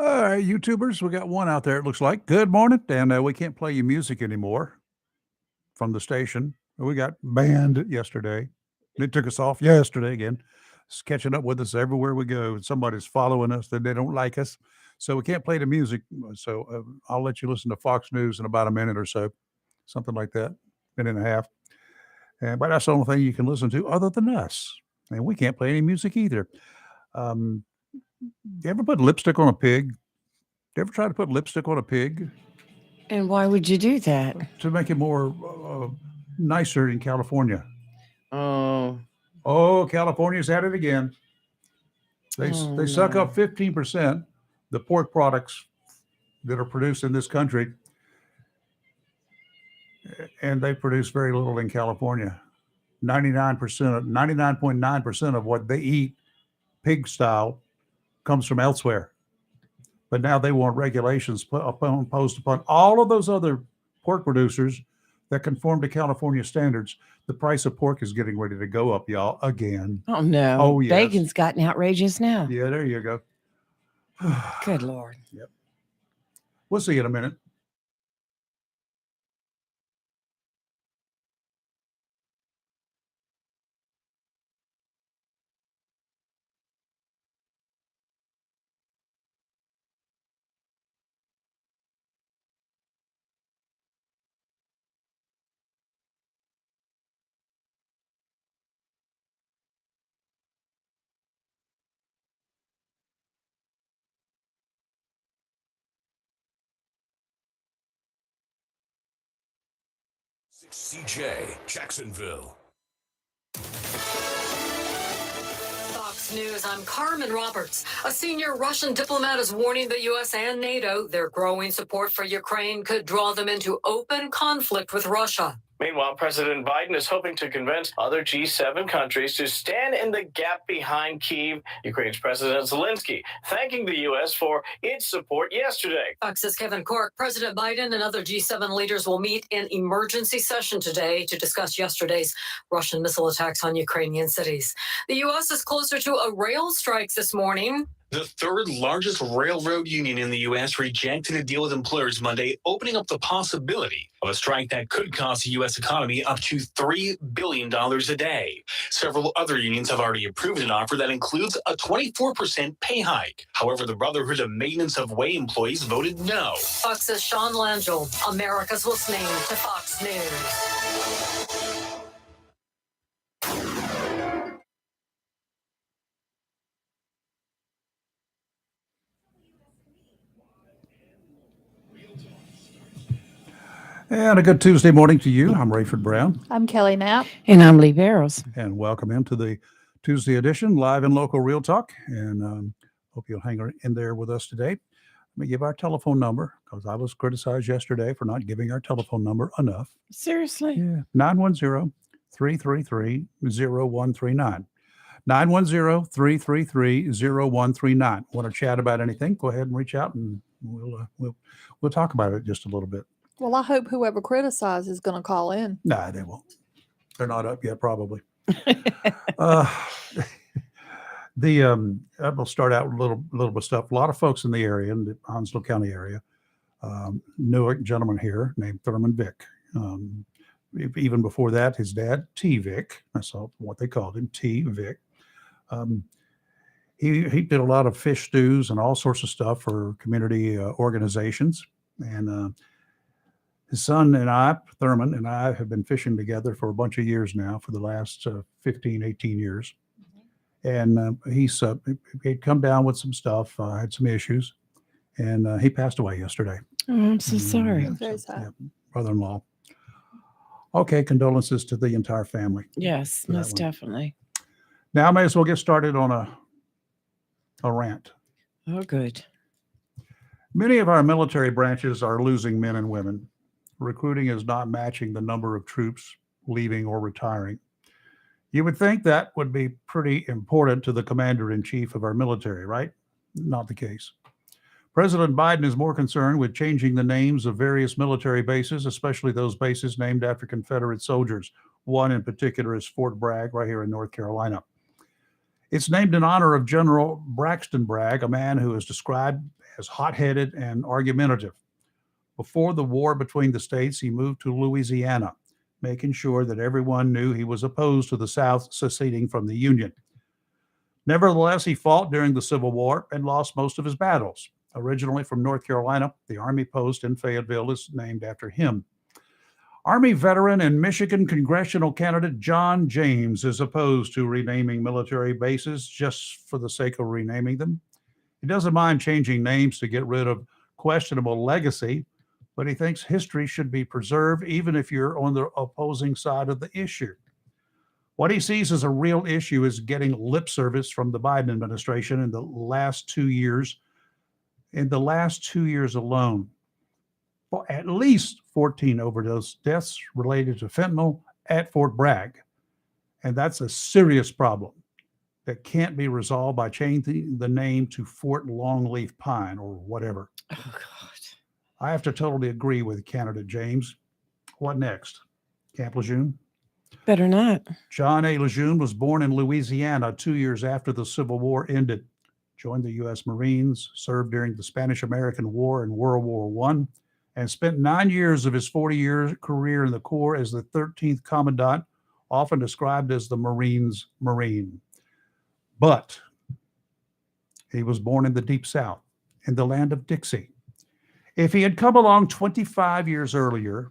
All right, YouTubers, we got one out there, it looks like. Good morning. And we can't play you music anymore from the station. We got banned yesterday. They took us off yesterday again. It's catching up with us everywhere we go. Somebody's following us that they don't like us. So we can't play the music. So I'll let you listen to Fox News in about a minute or so, something like that, minute and a half. But that's the only thing you can listen to other than us. And we can't play any music either. Um, you ever put lipstick on a pig? You ever try to put lipstick on a pig And why would you do that? to make it more nicer in California? Oh, Oh, California's at it again. They suck no. up 15% the pork products that are produced in this country, and they produce very little in California. 99.9% of what they eat, pig style, comes from elsewhere. But now they want regulations imposed upon all of those other pork producers that conform to California standards. The price of pork is getting ready to go up, y'all, again. Oh, no. Oh, yes. Bacon's gotten outrageous now. Yeah, there you go. Good Lord. Yep. We'll see you in a minute. CJ, Jacksonville. Fox News, I'm Carmen Roberts. A senior Russian diplomat is warning the U.S. and NATO their growing support for Ukraine could draw them into open conflict with Russia. Meanwhile, President Biden is hoping to convince other G7 countries to stand in the gap behind Kyiv. Ukraine's President Zelensky thanking the U.S. for its support yesterday. Fox's Kevin Cork, President Biden and other G7 leaders will meet in emergency session today to discuss yesterday's Russian missile attacks on Ukrainian cities. The U.S. is closer to a rail strike this morning. The third largest railroad union in the U.S. rejected a deal with employers Monday, opening up the possibility of a strike that could cost the U.S. economy up to $3 billion a day. Several other unions have already approved an offer that includes a 24% pay hike. However, the Brotherhood of Maintenance of Way employees voted no. Fox's Sean Langell, America's listening to Fox News. And a good Tuesday morning to you. I'm Rayford Brown. I'm Kelly Knapp. And I'm Lee Barrows. And welcome into the Tuesday edition, live and local Real Talk. And hope you'll hang in there with us today. Let me give our telephone number, because I was criticized yesterday for not giving our telephone number enough. Seriously? Yeah. 910-333-0139. 910-333-0139. Want to chat about anything? Go ahead and reach out, and we'll talk about it just a little bit. Well, I hope whoever criticizes is going to call in. Nah, they won't. They're not up yet, probably. We'll start out with a little bit of stuff. A lot of folks in the area, in the Onslow County area, knew a gentleman here named Thurman Vick. Even before that, his dad, T. Vick, that's what they called him, T. Vick. He did a lot of fish stews and all sorts of stuff for community organizations. And his son and I, Thurman and I, have been fishing together for a bunch of years now, for the last 15, 18 years. And he'd come down with some stuff, had some issues, and he passed away yesterday. Oh, I'm so sorry. Very sad. Yeah, brother-in-law. Okay, condolences to the entire family. Yes, most definitely. Now I may as well get started on a rant. Oh, good. Many of our military branches are losing men and women. Recruiting is not matching the number of troops leaving or retiring. You would think that would be pretty important to the commander-in-chief of our military, right? Not the case. President Biden is more concerned with changing the names of various military bases, especially those bases named after Confederate soldiers. One in particular is Fort Bragg, right here in North Carolina. It's named in honor of General Braxton Bragg, a man who is described as hot-headed and argumentative. Before the war between the states, he moved to Louisiana, making sure that everyone knew he was opposed to the South seceding from the Union. Nevertheless, he fought during the Civil War and lost most of his battles. Originally from North Carolina, the Army post in Fayetteville is named after him. Army veteran and Michigan congressional candidate John James is opposed to renaming military bases just for the sake of renaming them. He doesn't mind changing names to get rid of questionable legacy, but he thinks history should be preserved even if you're on the opposing side of the issue. What he sees as a real issue is getting lip service from the Biden administration in the last 2 years. In the last 2 years alone, at least 14 overdose deaths related to fentanyl at Fort Bragg. And that's a serious problem that can't be resolved by changing the name to Fort Longleaf Pine or whatever. Oh, God. I have to totally agree with candidate James. What next? Camp Lejeune? Better not. John A. Lejeune was born in Louisiana 2 years after the Civil War ended. Joined the U.S. Marines, served during the Spanish-American War and World War I, and spent 9 years of his 40-year career in the Corps as the 13th Commandant, often described as the Marines' Marine. But he was born in the Deep South, in the land of Dixie. If he had come along 25 years earlier,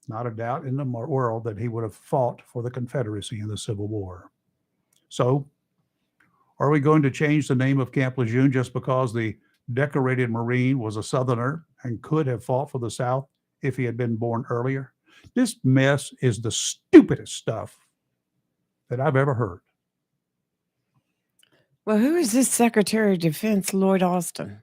not a doubt in the world that he would have fought for the Confederacy in the Civil War. So, are we going to change the name of Camp Lejeune just because the decorated Marine was a Southerner and could have fought for the South if he had been born earlier? This mess is the stupidest stuff that I've ever heard. Well, who is this Secretary of Defense, Lloyd Austin?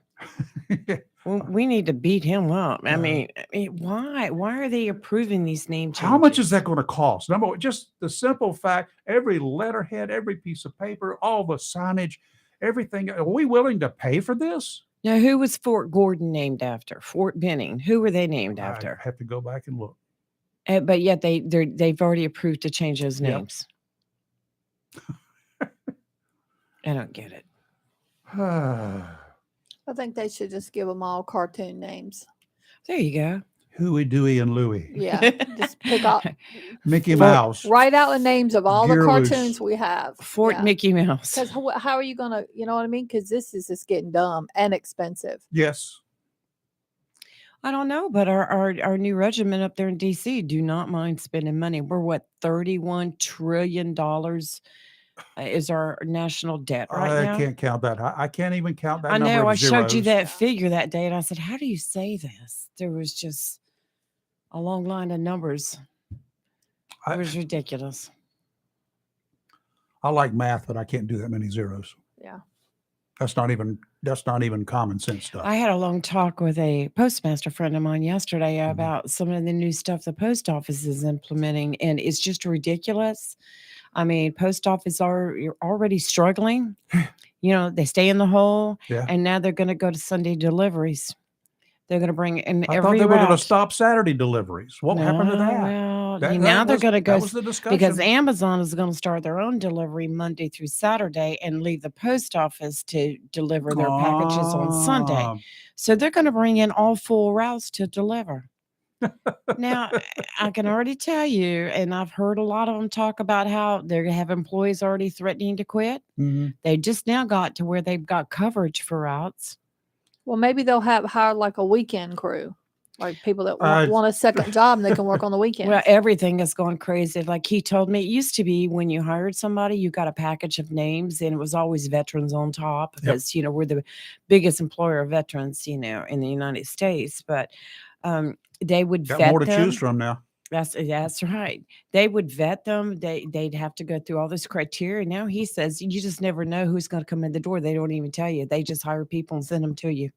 Well, we need to beat him up. I mean, why? Why are they approving these name changes? How much is that going to cost? Number one, just the simple fact, every letterhead, every piece of paper, all the signage, everything. Are we willing to pay for this? Now, who was Fort Gordon named after? Fort Benning. Who were they named I after? have to go back and look. But yet they've already approved to change those Yep. names. I don't get it. I think they should just give them all cartoon names. There you go. Huey, Dewey, and Louie. Yeah, just pick out, Mickey Mouse. write out the names of all the Gearloose. cartoons we have. Fort Mickey Mouse. Because how are you gonna, you know what I mean? Because this is just getting dumb and expensive. Yes. I don't know, but our new regiment up there in D.C. do not mind spending money. We're what, $31 trillion is our national debt right now. I can't count that. I can't even count that I number know. of I showed you zeros. that figure that day, and I said, "How do you say this?" There was just a long line of numbers. It was ridiculous. I like math, but I can't do that many zeros. Yeah. That's not even common sense stuff. I had a long talk with a postmaster friend of mine yesterday Mhm. about some of the new stuff the post office is implementing, and it's just ridiculous. I mean, post office you're already struggling. You know, they stay in the hole, Yeah. and now they're going to go to Sunday deliveries. They're going to bring in I thought every they were going to route. stop Saturday deliveries. What happened to No, that? well, That now they're was- going to go That was the discussion. because Amazon is going to start their own delivery Monday through Saturday and leave the post office to deliver their packages on Sunday. Ah, So they're going to bring in all full routes to deliver. Now, I can already tell you, and I've heard a lot of them talk about how they have employees already threatening to quit. mhm. They just now got to where they've got coverage for routes. Well, maybe they'll hire like a weekend crew, like people that I- want a second job and they can work on the weekend. Well, everything has gone crazy. Like he told me, it used to be when you hired somebody, you got a package of names, and it was always veterans on top because we're the biggest employer of veterans, in the United States. But they would Got vet more to them. choose from now. That's right. They would vet them. They'd have to go through all this criteria. Now he says you just never know who's going to come in the door. They don't even tell you. They just hire people and send them to you.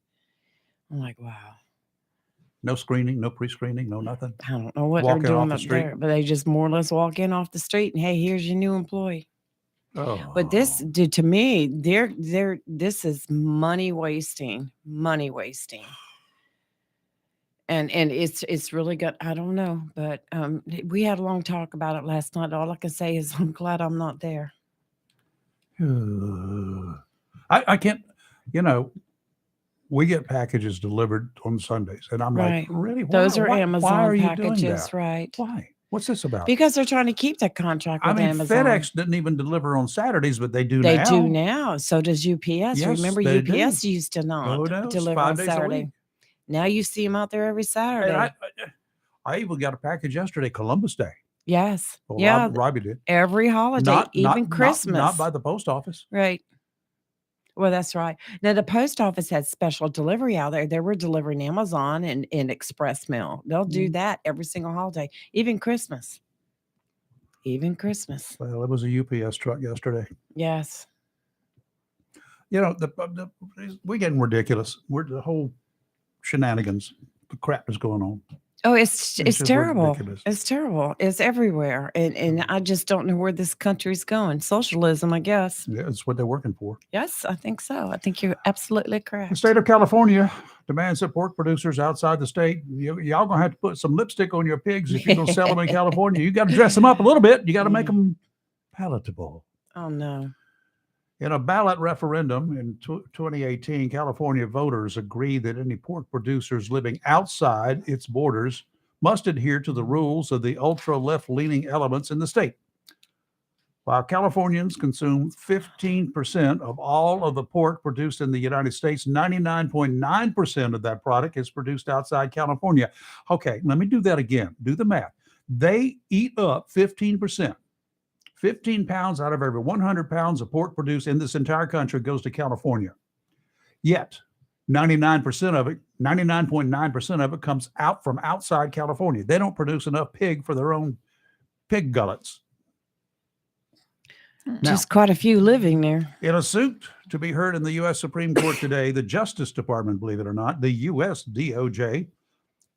I'm like, wow. No screening, no pre-screening, no nothing. I don't know what Walking they're off doing the up street. there, but they just more or less walk in off the street and hey, here's your new employee. Oh. But this, dude, to me, this is money wasting. And it's really good. I don't know, but we had a long talk about it last night. All I can say is I'm glad I'm not there. I can't, you know, we get packages delivered on Sundays, and I'm like, Right. really? Those are Why are Amazon you doing packages, that? right? Why? What's this about? Because they're trying to keep that contract I with mean, Amazon. FedEx didn't even deliver on Saturdays, but they do They now. do now. So does UPS. Yes, Remember, they do. UPS used to not Oh, no, it's deliver 5 on days a Saturday. week. Now you see them out there every And Saturday. I even got a package yesterday, Columbus Day. Yes. Well, Yeah. Robbie did. Every holiday, even Christmas. Not by the post office. Right. Well, that's right. Now the post office had special delivery out there. They were delivering Amazon and express mail. They'll do that every single holiday, even Christmas. Even Christmas. Well, it was a UPS truck yesterday. Yes. You know, we're getting ridiculous. The whole shenanigans, the crap is going on. Oh, it's just terrible. ridiculous. It's terrible. It's everywhere. And I just don't know where this country's going. Socialism, I guess. Yeah, it's what they're working for. Yes, I think so. I think you're absolutely The correct. state of California demands that pork producers outside the state, y'all gonna have to put some lipstick on your pigs if you're gonna sell them in California. You got to dress them up a little bit. You got to make them palatable. Oh, no. In a ballot referendum in 2018, California voters agreed that any pork producers living outside its borders must adhere to the rules of the ultra left-leaning elements in the state. While Californians consume 15% of all of the pork produced in the United States, 99.9% of that product is produced outside California. Okay, let me do that again. Do the math. They eat up 15%. 15 pounds out of every 100 pounds of pork produced in this entire country goes to California. Yet, 99% of it, 99.9% of it comes out from outside California. They don't produce enough pig for their own pig gullets. Now, Just quite a few living there. in a suit to be heard in the U.S. Supreme Court today, the Justice Department, believe it or not, the U.S. DOJ,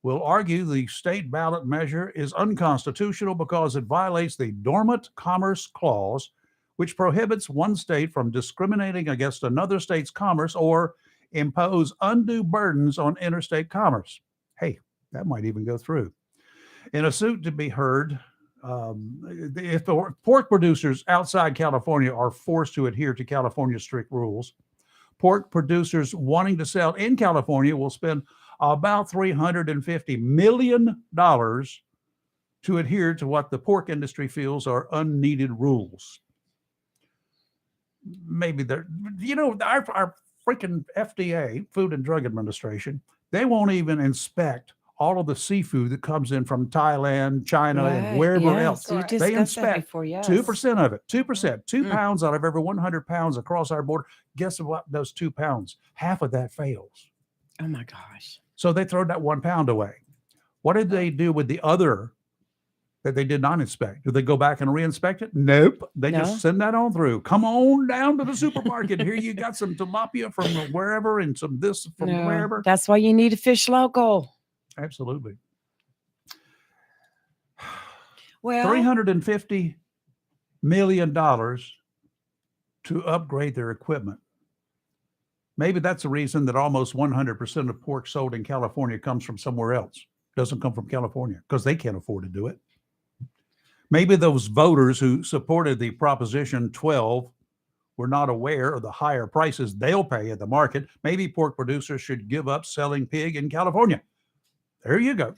will argue the state ballot measure is unconstitutional because it violates the Dormant Commerce Clause, which prohibits one state from discriminating against another state's commerce or impose undue burdens on interstate commerce. Hey, that might even go through. In a suit to be heard, if the pork producers outside California are forced to adhere to California's strict rules, pork producers wanting to sell in California will spend about $350 million to adhere to what the pork industry feels are unneeded rules. Maybe they're, our freaking FDA, Food and Drug Administration, they won't even inspect all of the seafood that comes in from Thailand, China, and wherever else. We Correct. They discussed that inspect before, yes. 2% of it, 2%, 2 pounds out of every 100 pounds across our border. Guess what? Those 2 pounds, half of that fails. Oh my gosh. So they throw that 1 pound away. What did they do with the other that they did not inspect? Do they go back and reinspect it? Nope. They No. just send that on through. Come on down to the supermarket. Here you got some tilapia from wherever and some this from No, wherever. that's why you need a fish local. Absolutely. Well, $350 million to upgrade their equipment. Maybe that's the reason that almost 100% of pork sold in California comes from somewhere else. Doesn't come from California because they can't afford to do it. Maybe those voters who supported the Proposition 12 were not aware of the higher prices they'll pay at the market. Maybe pork producers should give up selling pig in California. There you go.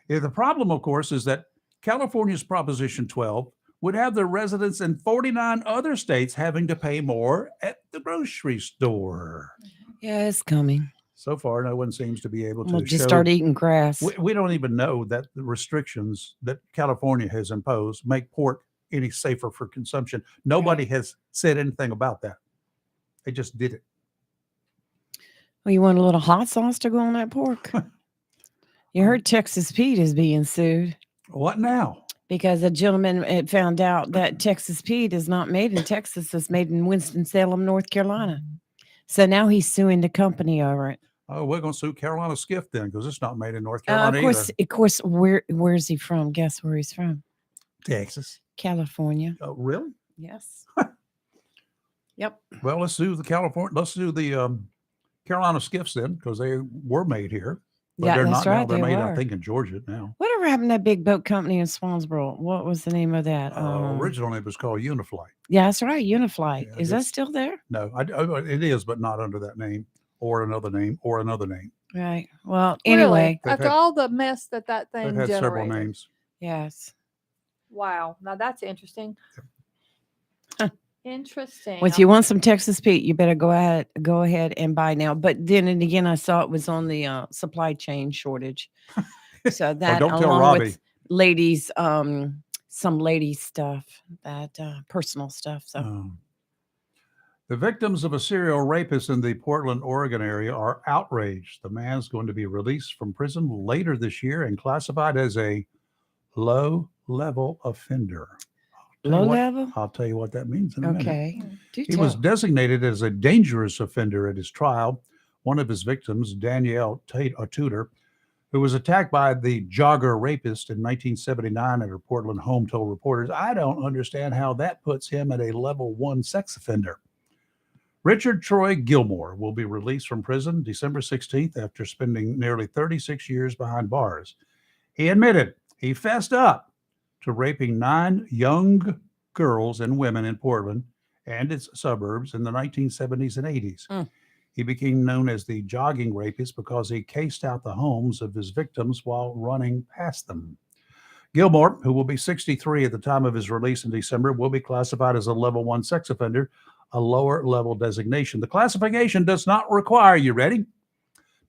The problem, of course, is that California's Proposition 12 would have the residents in 49 other states having to pay more at the grocery store. yeah, it's coming. So far, no one seems to be able to We'll just show. start eating grass. We don't even know that the restrictions that California has imposed make pork any safer for consumption. Nobody has said anything about that. They just did it. Well, you want a little hot sauce to go on that pork? You heard Texas Pete is being sued What now? because a gentleman had found out that Texas Pete is not made in Texas. It's made in Winston-Salem, North Carolina. So now he's suing the company over it. Oh, we're going to sue Carolina Skiff then because it's not made in North Carolina Of course, where's he from? Guess where he's from? Texas. California. Oh, really? Yes. Yep. Well, let's sue the Carolina Skiffs then because they were made here. But Yeah, they're that's not now. right, They're they made, were. I think, in Georgia now. What a Whatever happened to that big boat company in Swansboro? What was the name of that? Originally, it was called Unifly. Yeah, that's right. Uniflight. Yeah, Is that it's- still there? No, it is, but not under that name or another name or another name. Right. Well, Really? anyway, They've After had- all the mess that They've thing had several generated. names. yes. Wow. Now that's interesting. Huh. Interesting. Well, if you want some Texas Pete, you better go ahead and buy now. But then and again, I saw it was on the supply chain shortage. So that don't tell along Robbie. with ladies, some ladies stuff, that personal stuff. So The victims of a serial rapist in the Portland, Oregon area are outraged. The man's going to be released from prison later this year and classified as a low-level offender. low level. I'll tell you what that means in a minute. Okay. Do He was tell. designated as a dangerous offender at his trial. One of his victims, Danielle Tudor, who was attacked by the jogger rapist in 1979 at her Portland home, told reporters, "I don't understand how that puts him at a level 1 sex offender." Richard Troy Gilmore will be released from prison December 16th after spending nearly 36 years behind bars. He admitted he fessed up to raping 9 young girls and women in Portland and its suburbs in the 1970s and 80s. He became known as the jogging rapist because he cased out the homes of his victims while running past them. Gilmore, who will be 63 at the time of his release in December, will be classified as a level 1 sex offender, a lower level designation. The classification does not require, you ready?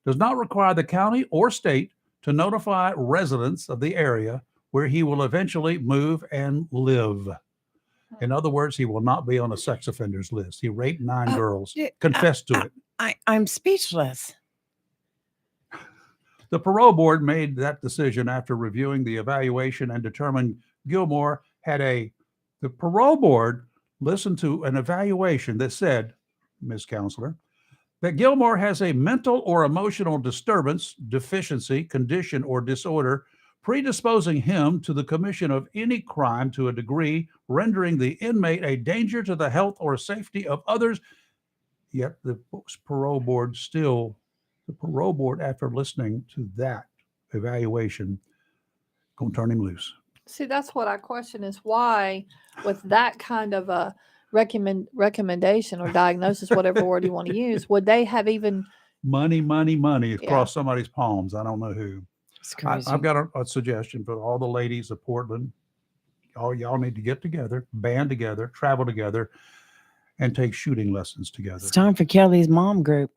Does not require the county or state to notify residents of the area where he will eventually move and live. In other words, he will not be on a sex offenders list. He raped 9 girls, confessed to it. I'm speechless. The parole board made that decision after reviewing the evaluation and determined Gilmore the parole board listened to an evaluation that said, Ms. Counselor, that Gilmore has a mental or emotional disturbance, deficiency, condition, or disorder predisposing him to the commission of any crime to a degree rendering the inmate a danger to the health or safety of others. Yet the parole board, after listening to that evaluation, gonna turn him loose. See, that's what I question is why, with that kind of a recommendation or diagnosis, whatever word you want to use, would they have even Money Yeah. across somebody's palms. I don't know who. It's crazy. I've got a suggestion for all the ladies of Portland. Y'all need to get together, band together, travel together, and take shooting lessons together. It's time for Kelly's mom group.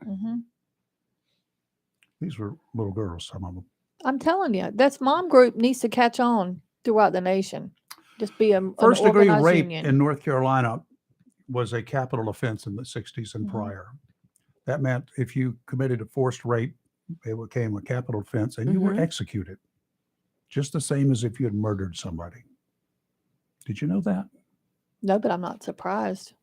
These were little girls, some of them. I'm telling you, that's mom group needs to catch on throughout the nation. Just be an First degree organized rape union. in North Carolina was a capital offense in the 60s and Mhm. prior. That meant if you committed a forced rape, it became a capital offense and you were Mhm. executed. Just the same as if you had murdered somebody. Did you know that? No, but I'm not surprised.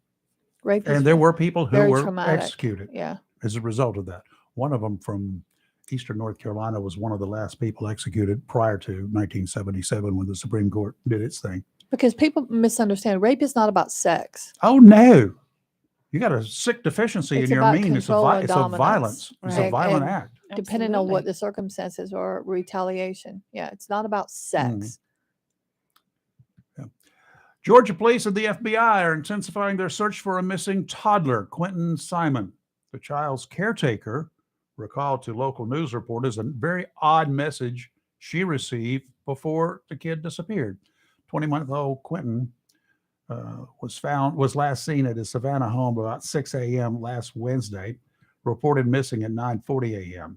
Rape is And there were people who very were traumatic. executed Yeah. as a result of that. One of them from Eastern North Carolina was one of the last people executed prior to 1977 when the Supreme Court did its thing. Because people misunderstand. Rape is not about sex. Oh, no. You got a sick deficiency It's in your about mean. It's a control and it's a dominance. violence. It's a Right. violent And act. Depending on what Absolutely. the circumstances or retaliation. Yeah, it's not about Mm-hmm. sex. Georgia police and the FBI are intensifying their search for a missing toddler, Quentin Simon. The child's caretaker recalled to local news reporters a very odd message she received before the kid disappeared. 20-month-old Quentin was last seen at his Savannah home about 6 a.m. last Wednesday, reported missing at 9:40 a.m.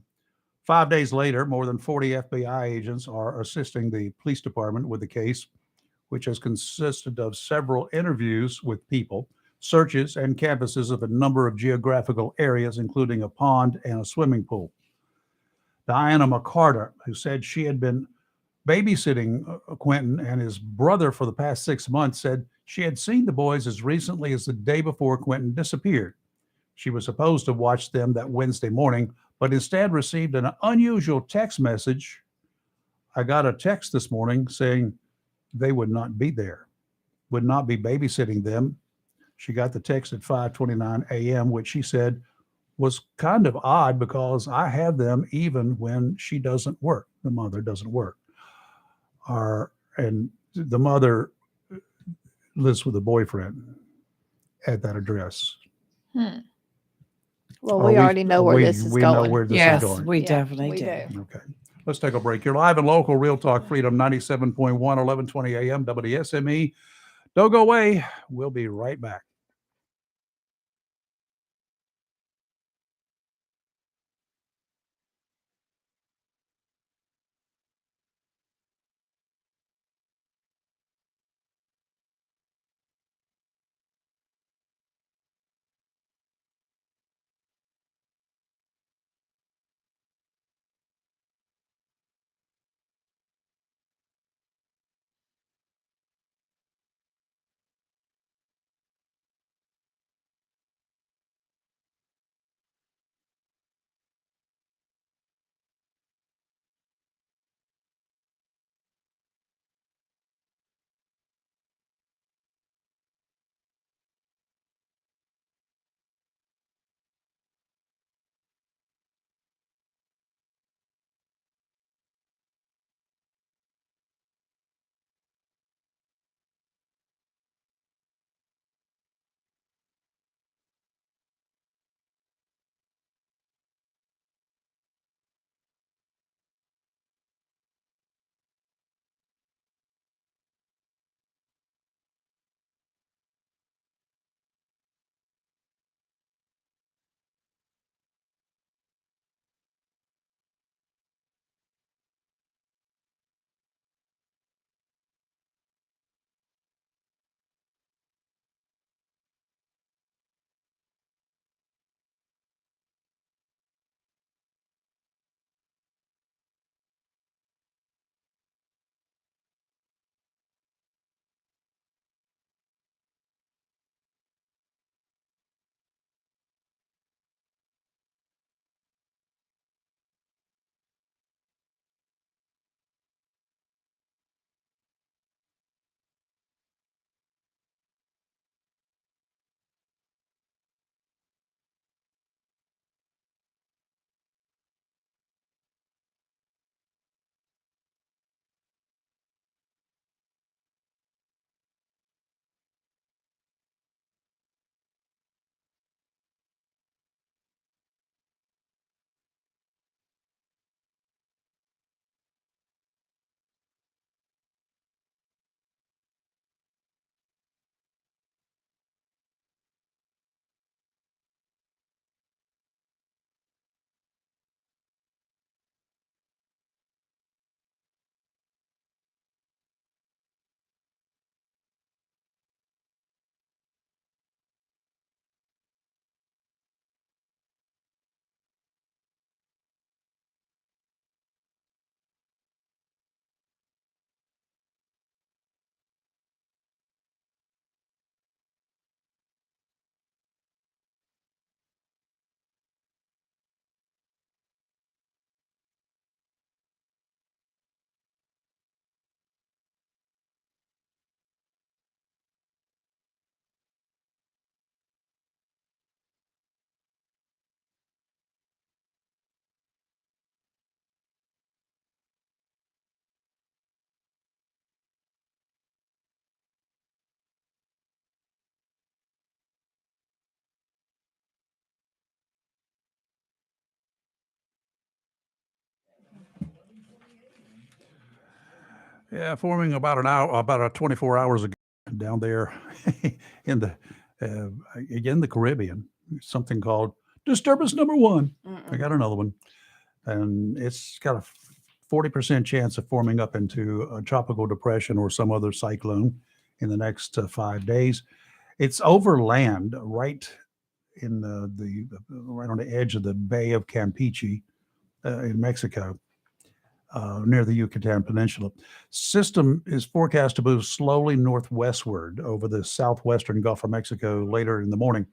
5 days later, more than 40 FBI agents are assisting the police department with the case, which has consisted of several interviews with people, searches, and canvasses of a number of geographical areas, including a pond and a swimming pool. Diana McCarter, who said she had been babysitting Quentin and his brother for the past 6 months, said she had seen the boys as recently as the day before Quentin disappeared. She was supposed to watch them that Wednesday morning, but instead received an unusual text message. I got a text this morning saying they would not be there, would not be babysitting them. She got the text at 5:29 a.m., which she said was kind of odd because I have them even when she doesn't work. The mother doesn't work. and the mother lives with a boyfriend at that address. Hmm. Well, Or we already know where this is we know going. where this Yes, is going. we Yeah, definitely we do. do. Okay. Let's take a break. You're live and local, Real Talk Freedom 97.1, 1120 AM, WSME. Don't go away. We'll be right back. Yeah, forming about an hour, about 24 hours ago down there in the, again, the Caribbean, something called disturbance number one. I got another one. And it's got a 40% chance of forming up into a tropical depression or some other cyclone in the next 5 days. It's over land right in right on the edge of the Bay of Campeche in Mexico. Near the Yucatan Peninsula. System is forecast to move slowly northwestward over the southwestern Gulf of Mexico later in the morning.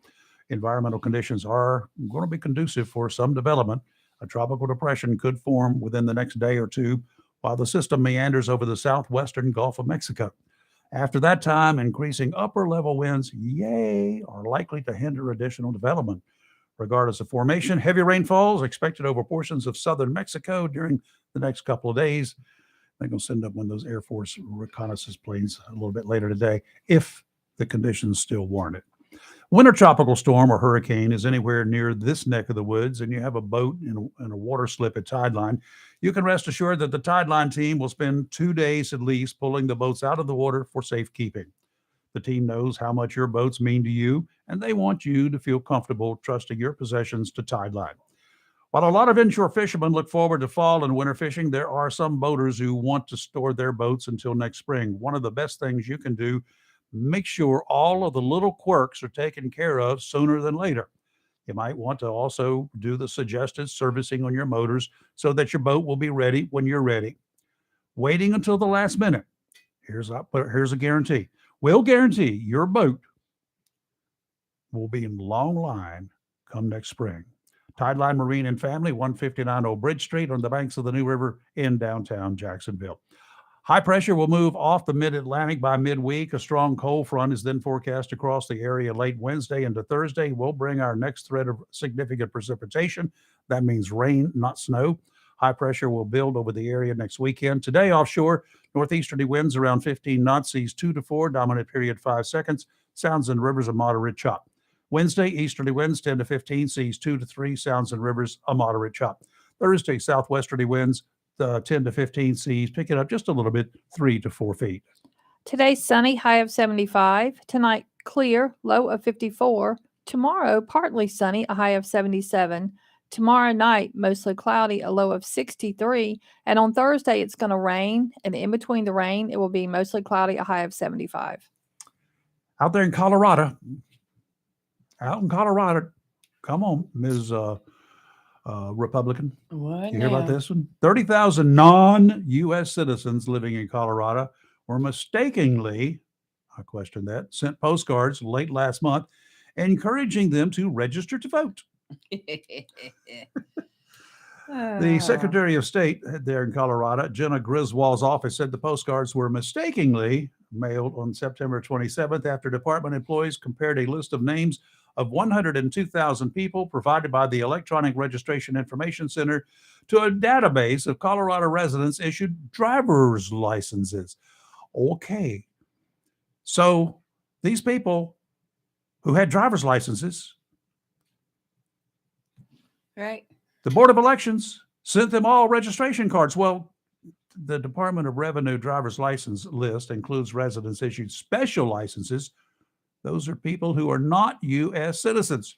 Environmental conditions are going to be conducive for some development. A tropical depression could form within the next day or two while the system meanders over the southwestern Gulf of Mexico. After that time, increasing upper level winds, are likely to hinder additional development. Regardless of formation, heavy rainfall is expected over portions of southern Mexico during the next couple of days. They're going to send up one of those Air Force reconnaissance planes a little bit later today if the conditions still warrant it. Winter tropical storm or hurricane is anywhere near this neck of the woods and you have a boat in a water slip at Tideline, you can rest assured that the Tideline team will spend 2 days at least pulling the boats out of the water for safekeeping. The team knows how much your boats mean to you, and they want you to feel comfortable trusting your possessions to Tideline. While a lot of inshore fishermen look forward to fall and winter fishing, there are some boaters who want to store their boats until next spring. One of the best things you can do, make sure all of the little quirks are taken care of sooner than later. You might want to also do the suggested servicing on your motors so that your boat will be ready when you're ready. Waiting until the last minute, here's a guarantee. We'll guarantee your boat will be in long line come next spring. Tideline Marine and Family, 159 Old Bridge Street on the banks of the New River in downtown Jacksonville. High pressure will move off the mid-Atlantic by midweek. A strong cold front is then forecast across the area late Wednesday into Thursday. We'll bring our next threat of significant precipitation. That means rain, not snow. High pressure will build over the area next weekend. Today, offshore, northeasterly winds around 15 knots, seas 2 to 4, dominant period 5 seconds. Sounds and rivers a moderate chop. Wednesday, easterly winds 10 to 15, seas 2 to 3, sounds and rivers a moderate chop. Thursday, southwesterly winds 10 to 15, seas picking up just a little bit, 3 to 4 feet. Today, sunny, high of 75. Tonight, clear, low of 54. Tomorrow, partly sunny, a high of 77. Tomorrow night, mostly cloudy, a low of 63. And on Thursday, it's going to rain. And in between the rain, it will be mostly cloudy, a high of 75. Out there in Colorado, come on, Ms. Republican. What? You hear about this one? 30,000 non-U.S. citizens living in Colorado were mistakenly, I question that, sent postcards late last month encouraging them to register to vote. The Secretary of State there in Colorado, Jenna Griswold's office, said the postcards were mistakenly mailed on September 27th after department employees compared a list of names of 102,000 people provided by the Electronic Registration Information Center to a database of Colorado residents issued driver's licenses. Okay. So these people who had driver's licenses, Right. the Board of Elections sent them all registration cards. Well, the Department of Revenue driver's license list includes residents issued special licenses. Those are people who are not U.S. citizens.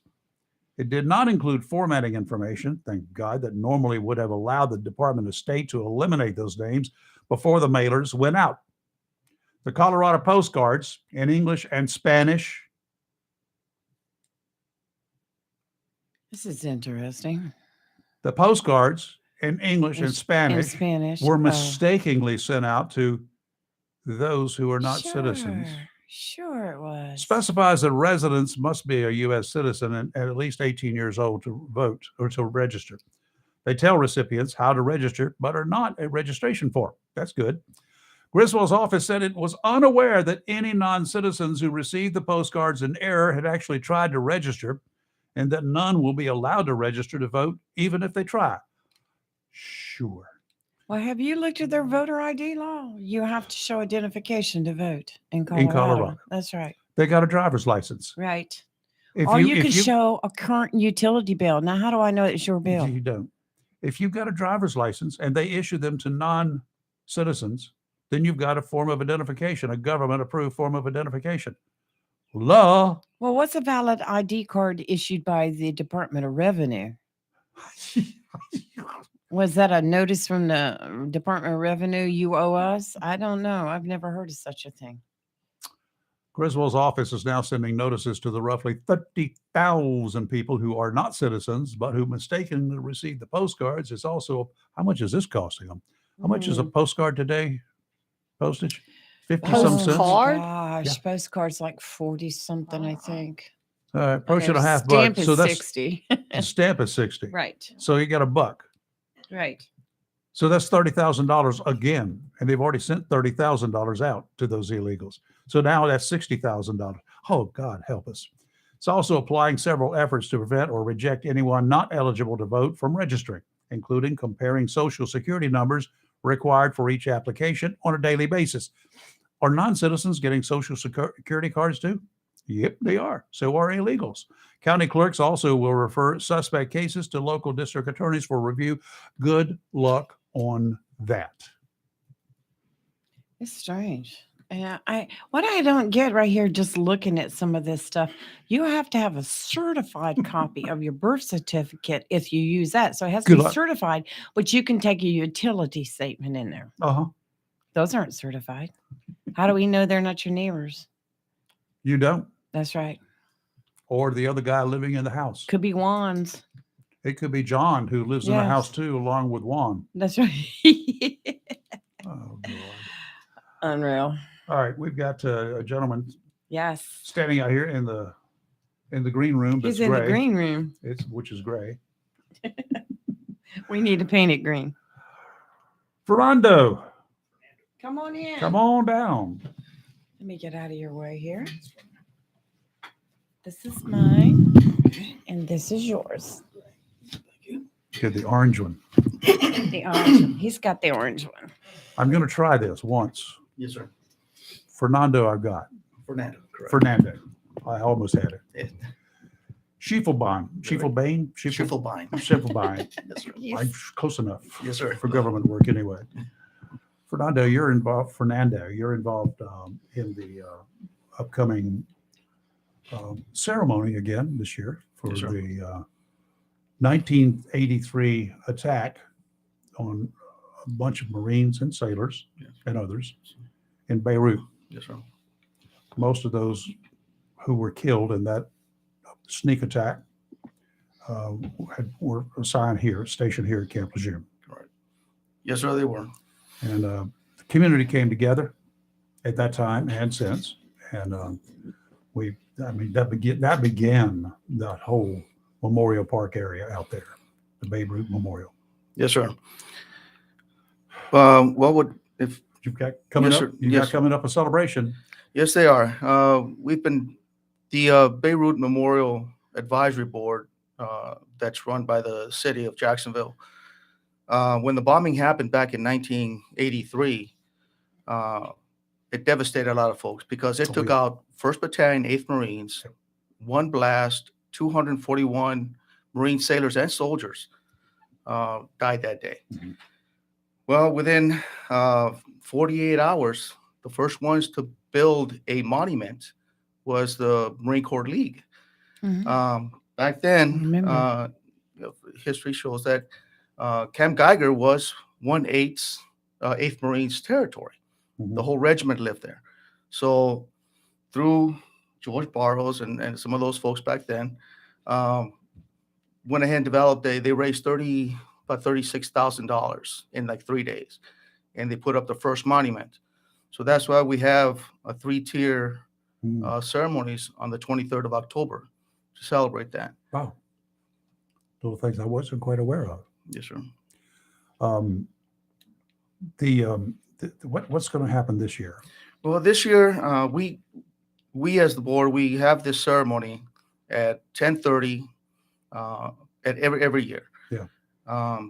It did not include formatting information, thank God, that normally would have allowed the Department of State to eliminate those names before the mailers went out. The Colorado postcards in English and Spanish. This is interesting. The postcards in English and Spanish, were mistakenly sent out to those who are not citizens. Sure it was. Specifies that residents must be a U.S. citizen and at least 18 years old to vote or to register. They tell recipients how to register, but are not a registration form. That's good. Griswold's office said it was unaware that any non-citizens who received the postcards in error had actually tried to register, and that none will be allowed to register to vote, even if they try. Sure. Well, have you looked at their voter ID law? You have to show identification to vote in Colorado. In Colorado. That's right. They got a driver's license. Right. If Or you can show a current utility bill. Now, how do I know it's your bill? You don't. If you've got a driver's license and they issue them to non-citizens, then you've got a form of identification, a government-approved form of identification. Law. Well, what's a valid ID card issued by the Department of Revenue? Was that a notice from the Department of Revenue you owe us? I don't know. I've never heard of such a thing. Griswold's office is now sending notices to the roughly 30,000 people who are not citizens, but who mistakenly received the postcards. It's also, how much is this costing them? How much is a postcard today? Postage? 50 some cents? Postcard? Gosh, Yeah. postcards like 40 something, I think. Approaching a Okay, half stamp buck. is So that's 60. the stamp is 60. Right. So you got a buck. Right. So that's $30,000 again. And they've already sent $30,000 out to those illegals. So now that's $60,000. Oh, God, help us. It's also applying several efforts to prevent or reject anyone not eligible to vote from registering, including comparing social security numbers required for each application on a daily basis. Are non-citizens getting Social Security cards too? Yep, they are. So are illegals. County clerks also will refer suspect cases to local district attorneys for review. Good luck on that. It's strange. Yeah, what I don't get right here, just looking at some of this stuff, you have to have a certified copy of your birth certificate if you use that. So it has to Good be luck. certified, but you can take a utility statement in there. Uh-huh. Those aren't certified. How do we know they're not your neighbors? You don't. That's right. Or the other guy living in the house. Could be Juan's. It could be John who lives in the house Yes. too, along with Juan. That's right. Oh, God. Unreal. All right, we've got a gentleman Yes. standing out here in the green room. That's He's in gray. the green room. Which is gray. We need to paint it green. Fernando, Come on in. come on down. Let me get out of your way here. This is mine, and this is yours. Get the orange one. The orange one. He's got the orange one. I'm going to try this once. Yes, sir. Fernando, I've got. Fernando, correct. Fernando. I almost had it. Yeah. Schiefelbein. Schiefelbein? Schiffelbein. Schiefelbein. Yes, sir. I'm close enough Yes, sir. for government work anyway. Fernando, you're involved in the upcoming ceremony again this year for Yes, sir. the 1983 attack on a bunch of Marines and sailors Yes. and others in Beirut. Yes, sir. Most of those who were killed in that sneak attack were assigned here, stationed here at Camp Lejeune. Correct. Yes, sir, they were. And the community came together at that time and since. And that began that whole Memorial Park area out there, the Beirut Memorial. Yes, sir. If You've got coming Yes, up. sir. You've Yes, got sir. coming up a celebration. yes, they are. We've been the Beirut Memorial Advisory Board that's run by the city of Jacksonville. When the bombing happened back in 1983, it devastated a lot of folks because it took yeah. out 1st Battalion, 8th Marines, one blast, 241 Marine sailors and soldiers died that day. Mhm. Well, within 48 hours, the first ones to build a monument was the Marine Corps League. Mhm. Back then, Remember. history shows that Camp Geiger was 1/8 8th Marines territory. Mhm. The whole regiment lived there. So through George Barrows and some of those folks back then, went ahead and developed, they raised about $36,000 in like 3 days. And they put up the first monument. So that's why we have a 3-tier ceremonies on the 23rd of October to celebrate that. Wow. Little things I wasn't quite aware of. Yes, sir. What's going to happen this year? Well, this year, we as the board, we have this ceremony at 10:30 at every year. Yeah.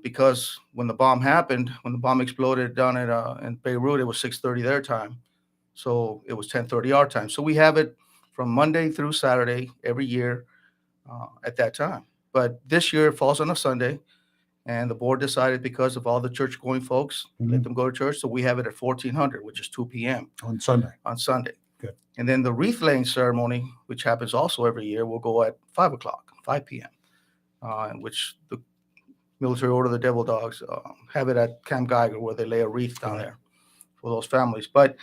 Because when the bomb happened, when the bomb exploded down in Beirut, it was 6:30 their time, so it was 10:30 our time. So we have it from Monday through Saturday every year at that time. But this year it falls on a Sunday, and the board decided because of all the church-going folks, let them go to church. So we have it at 1400, which is 2 p.m. On Sunday. on Sunday. Good. And then the wreath laying ceremony, which happens also every year, will go at 5 p.m., in which the Military Order of the Devil Dogs have it at Camp Geiger, where they lay a wreath down there for those families. But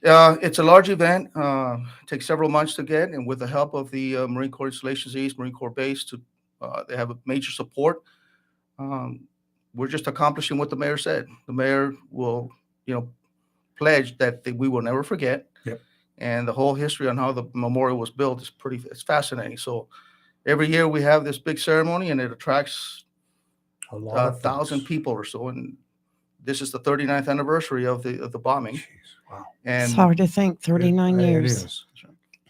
it's a large event. It takes several months to get, and with the help of the Marine Corps Installations East, Marine Corps Base, they have a major support. We're just accomplishing what the mayor said. The mayor will, pledge that we will never forget. Yep. And the whole history on how the memorial was built is it's fascinating. So every year we have this big ceremony, and it attracts A lot of 1,000 folks. people or so. And this is the 39th anniversary of the bombing. Jeez, wow. And It's hard to think. 39 It years. is.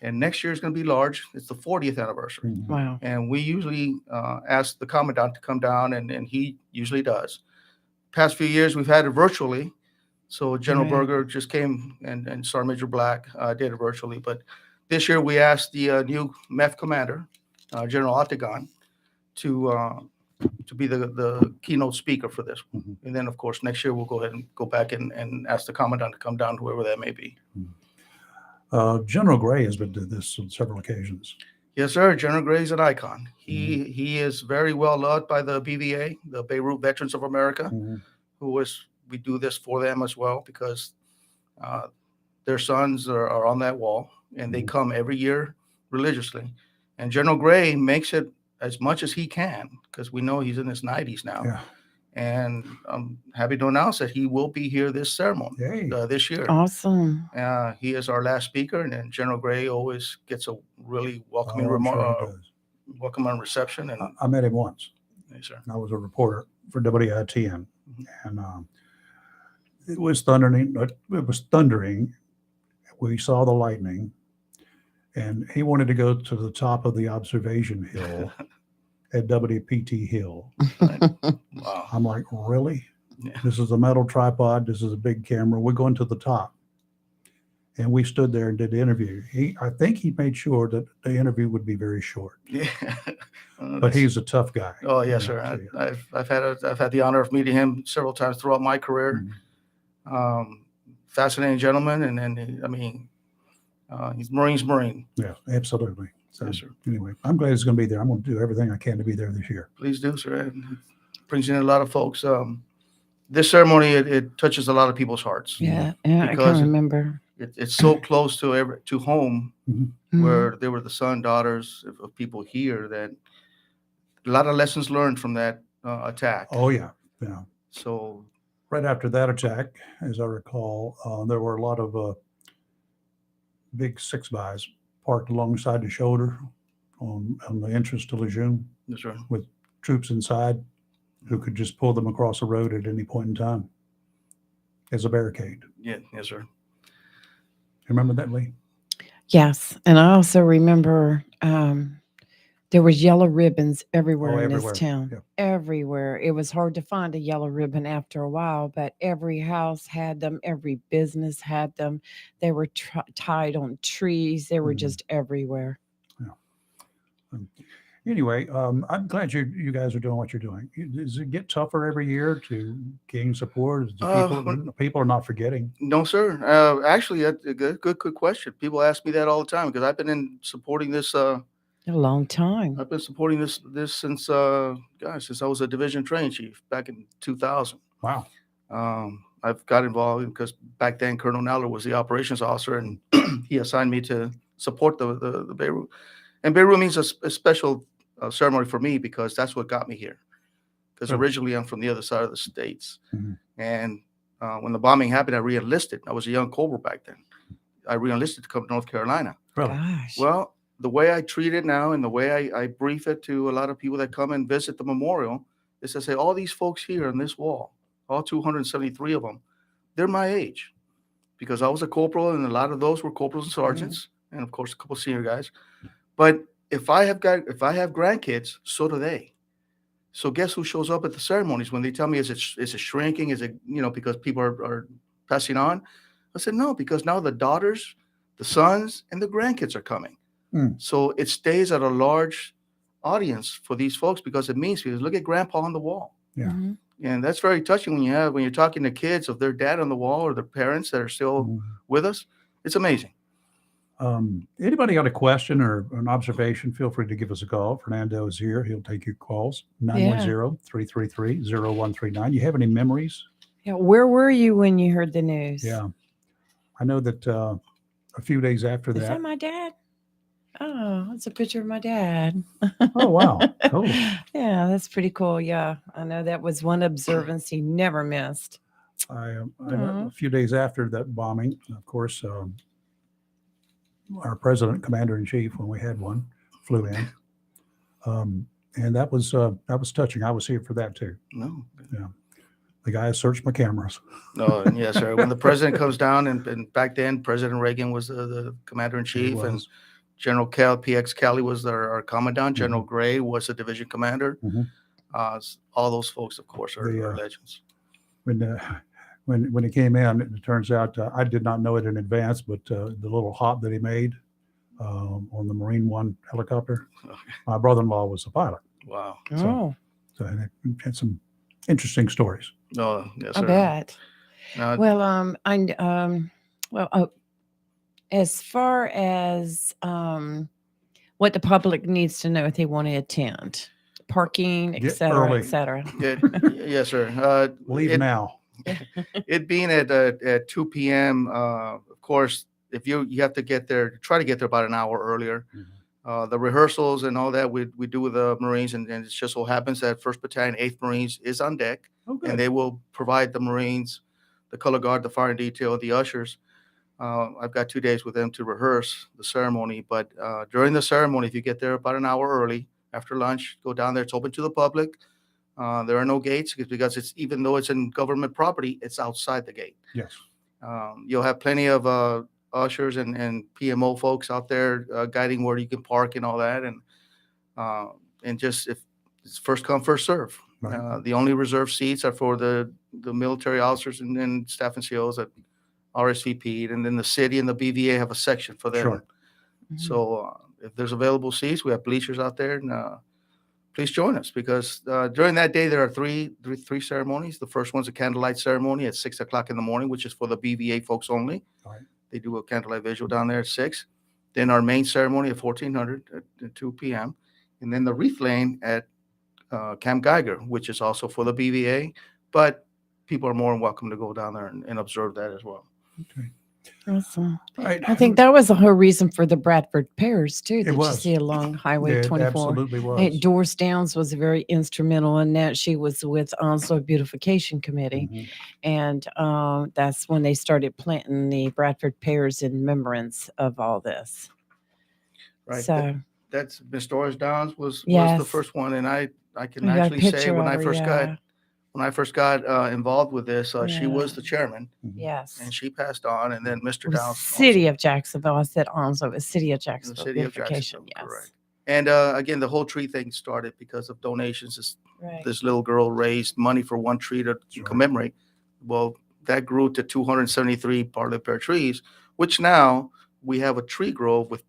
and next year is going to be large. It's the 40th anniversary. Mhm. Wow. And we usually ask the commandant to come down, and he usually does. past few years, we've had it virtually. So General Right. Berger just came and Sergeant Major Black did it virtually. But this year we asked the new MEF commander, General Octagon, to be the keynote speaker for this one. And then, of course, next year we'll go ahead and go back and ask the commandant to come down, whoever that may be. General Gray has been to this on several occasions. Yes, sir. General Gray's an icon. He is very well loved by the BVA, the Beirut Veterans of America, we do this for them as well because their sons are on that wall and they come every year religiously. And General Gray makes it as much as he can because we know he's in his 90s now. Yeah. And I'm happy to announce that he will be here this ceremony this year. Awesome. He is our last speaker, and then General Gray always gets a really welcoming welcoming reception. And I met him once. Yes, sir. I was a reporter for WITN, and it was thundering. It was thundering. We saw the lightning, and he wanted to go to the top of the observation hill at WPT Hill. Wow. I'm like, really? Yeah. This is a metal tripod. This is a big camera. We're going to the top. And we stood there and did the interview. I think he made sure that the interview would be very short. Yeah. But he's a tough guy. Oh, yes, sir. I've had the honor of meeting him several times throughout my career. Fascinating gentleman, and I mean, he's Marine. Yeah, absolutely. So Yes, sir. anyway, I'm glad he's going to be there. I'm going to do everything I can to be there this year. Please do, sir. It brings in a lot of folks. This ceremony, it touches a lot of people's hearts. Yeah, I Because can remember. It's so close to home, where there were the son, daughters of people here, that a lot of lessons learned from that attack. Oh, yeah. Yeah. So Right after that attack, as I recall, there were a lot of big 6x parked alongside the shoulder on the entrance to Lejeune yes, sir. with troops inside who could just pull them across the road at any point in time as a barricade. Yeah, yes, sir. Remember that, Lee? Yes, and I also remember there was yellow ribbons everywhere in everywhere. this town. Yep. Everywhere. It was hard to find a yellow ribbon after a while, but every house had them. Every business had them. They were tied on trees. They were just everywhere. Anyway, I'm glad you guys are doing what you're doing. Does it get tougher every year to gain support? People are not forgetting. No, sir. Actually, that's a good question. People ask me that all the time because I've been supporting this. A long time. I've been supporting this since since I was a division training chief back in 2000. Wow. I've got involved because back then Colonel Naller was the operations officer, and he assigned me to support the Beirut. And Beirut means a special ceremony for me because that's what got me here. Because originally I'm from the other side of the states, and when the bombing happened, I re-enlisted. I was a young Cobra back then. I re-enlisted to come to North Carolina. Really? Gosh. Well, the way I treat it now and the way I brief it to a lot of people that come and visit the memorial is to say, all these folks here on this wall, all 273 of them, they're my age. Because I was a corporal and a lot of those were corporals and sergeants, and of course a couple of senior guys. But if I have grandkids, so do they. So guess who shows up at the ceremonies when they tell me is it shrinking? Is it, because people are passing on? I said, no, because now the daughters, the sons, and the grandkids are coming. So it stays at a large audience for these folks because it means, because look at grandpa on the wall. Yeah. And that's very touching when you're talking to kids of their dad on the wall or their parents that are still with us. It's amazing. Anybody got a question or an observation, feel free to give us a call. Fernando is here. He'll take your calls. 910-333-0139. You have any memories? Yeah. Where were you when you heard the news? Yeah. I know that a few days after Is that my dad? Oh, that's a picture of my dad. Oh, wow. Cool. Yeah, that's pretty cool. Yeah, I know that was one observance he never missed. A few days after that bombing, of course, our president, commander-in-chief, when we had one, flew in. And that was touching. I was here for that too. No. Yeah. The guy searched my cameras. No, yes, sir. When the president comes down, and back then, President Reagan was the commander-in-chief, and General PX Kelly was our commandant. General Gray was the division commander. All those folks, of course, are legends. when he came in, it turns out I did not know it in advance, but the little hop that he made on the Marine One helicopter, my brother-in-law was a pilot, Wow. Oh, so it had some interesting stories. No, yes, I sir. bet. Now, Well, as far as what the public needs to know if they want to attend, parking, et Get cetera, early. et cetera. yes, sir. Leave it, now. it being at 2 p.m. Of course, if you have to get there, try to get there about an hour earlier. The rehearsals and all that we do with the Marines, and it just so happens that 1st Battalion, 8th Marines is on deck, Oh, good. and they will provide the Marines, the color guard, the fire and detail, the ushers. I've got 2 days with them to rehearse the ceremony, but during the ceremony, if you get there about an hour early after lunch, go down there. It's open to the public. There are no gates because it's, even though it's in government property, it's outside the gate. Yes. You'll have plenty of ushers and PMO folks out there guiding where you can park and all that, and just if it's first come first serve. Right. The only reserved seats are for the military officers and then staff and COs that RSVP'd, and then the city and the BVA have a section for them. Sure. So if there's available seats, we have bleachers out there, and please join us because during that day there are three ceremonies. The first one's a candlelight ceremony at 6 o'clock in the morning, which is for the BVA folks only. Right. They do a candlelight visual down there at 6. Then our main ceremony at 1400 at 2 p.m. And then the wreath laying at Camp Geiger, which is also for the BVA, but people are more than welcome to go down there and observe that as well. Okay. Awesome. All right. I think that was the whole reason for the Bradford Pairs too. That you was. see along Highway Yeah, it 24. absolutely was. Hey, Doris Downs was very instrumental in that. She was with Onslow Beautification Committee, Mhm. and that's when they started planting the Bradford Pears in remembrance of all this. Right. So That's Miss Doris Downs was the Yes. first one, and I can we got a actually say picture when of I her, first yeah. got involved with this, she Yeah. was the chairman, Yes. and she passed on, and then Mr. It was Downs City also, of Jacksonville. I said Onslow. It was City of the Jacksonville. city of Beautification. Jacksonville, Yes. correct. And again, the whole tree thing started because of donations. Right. This little girl raised money for one tree to Sure. commemorate. Well, that grew to 273 barley pear trees, which now we have a tree grove with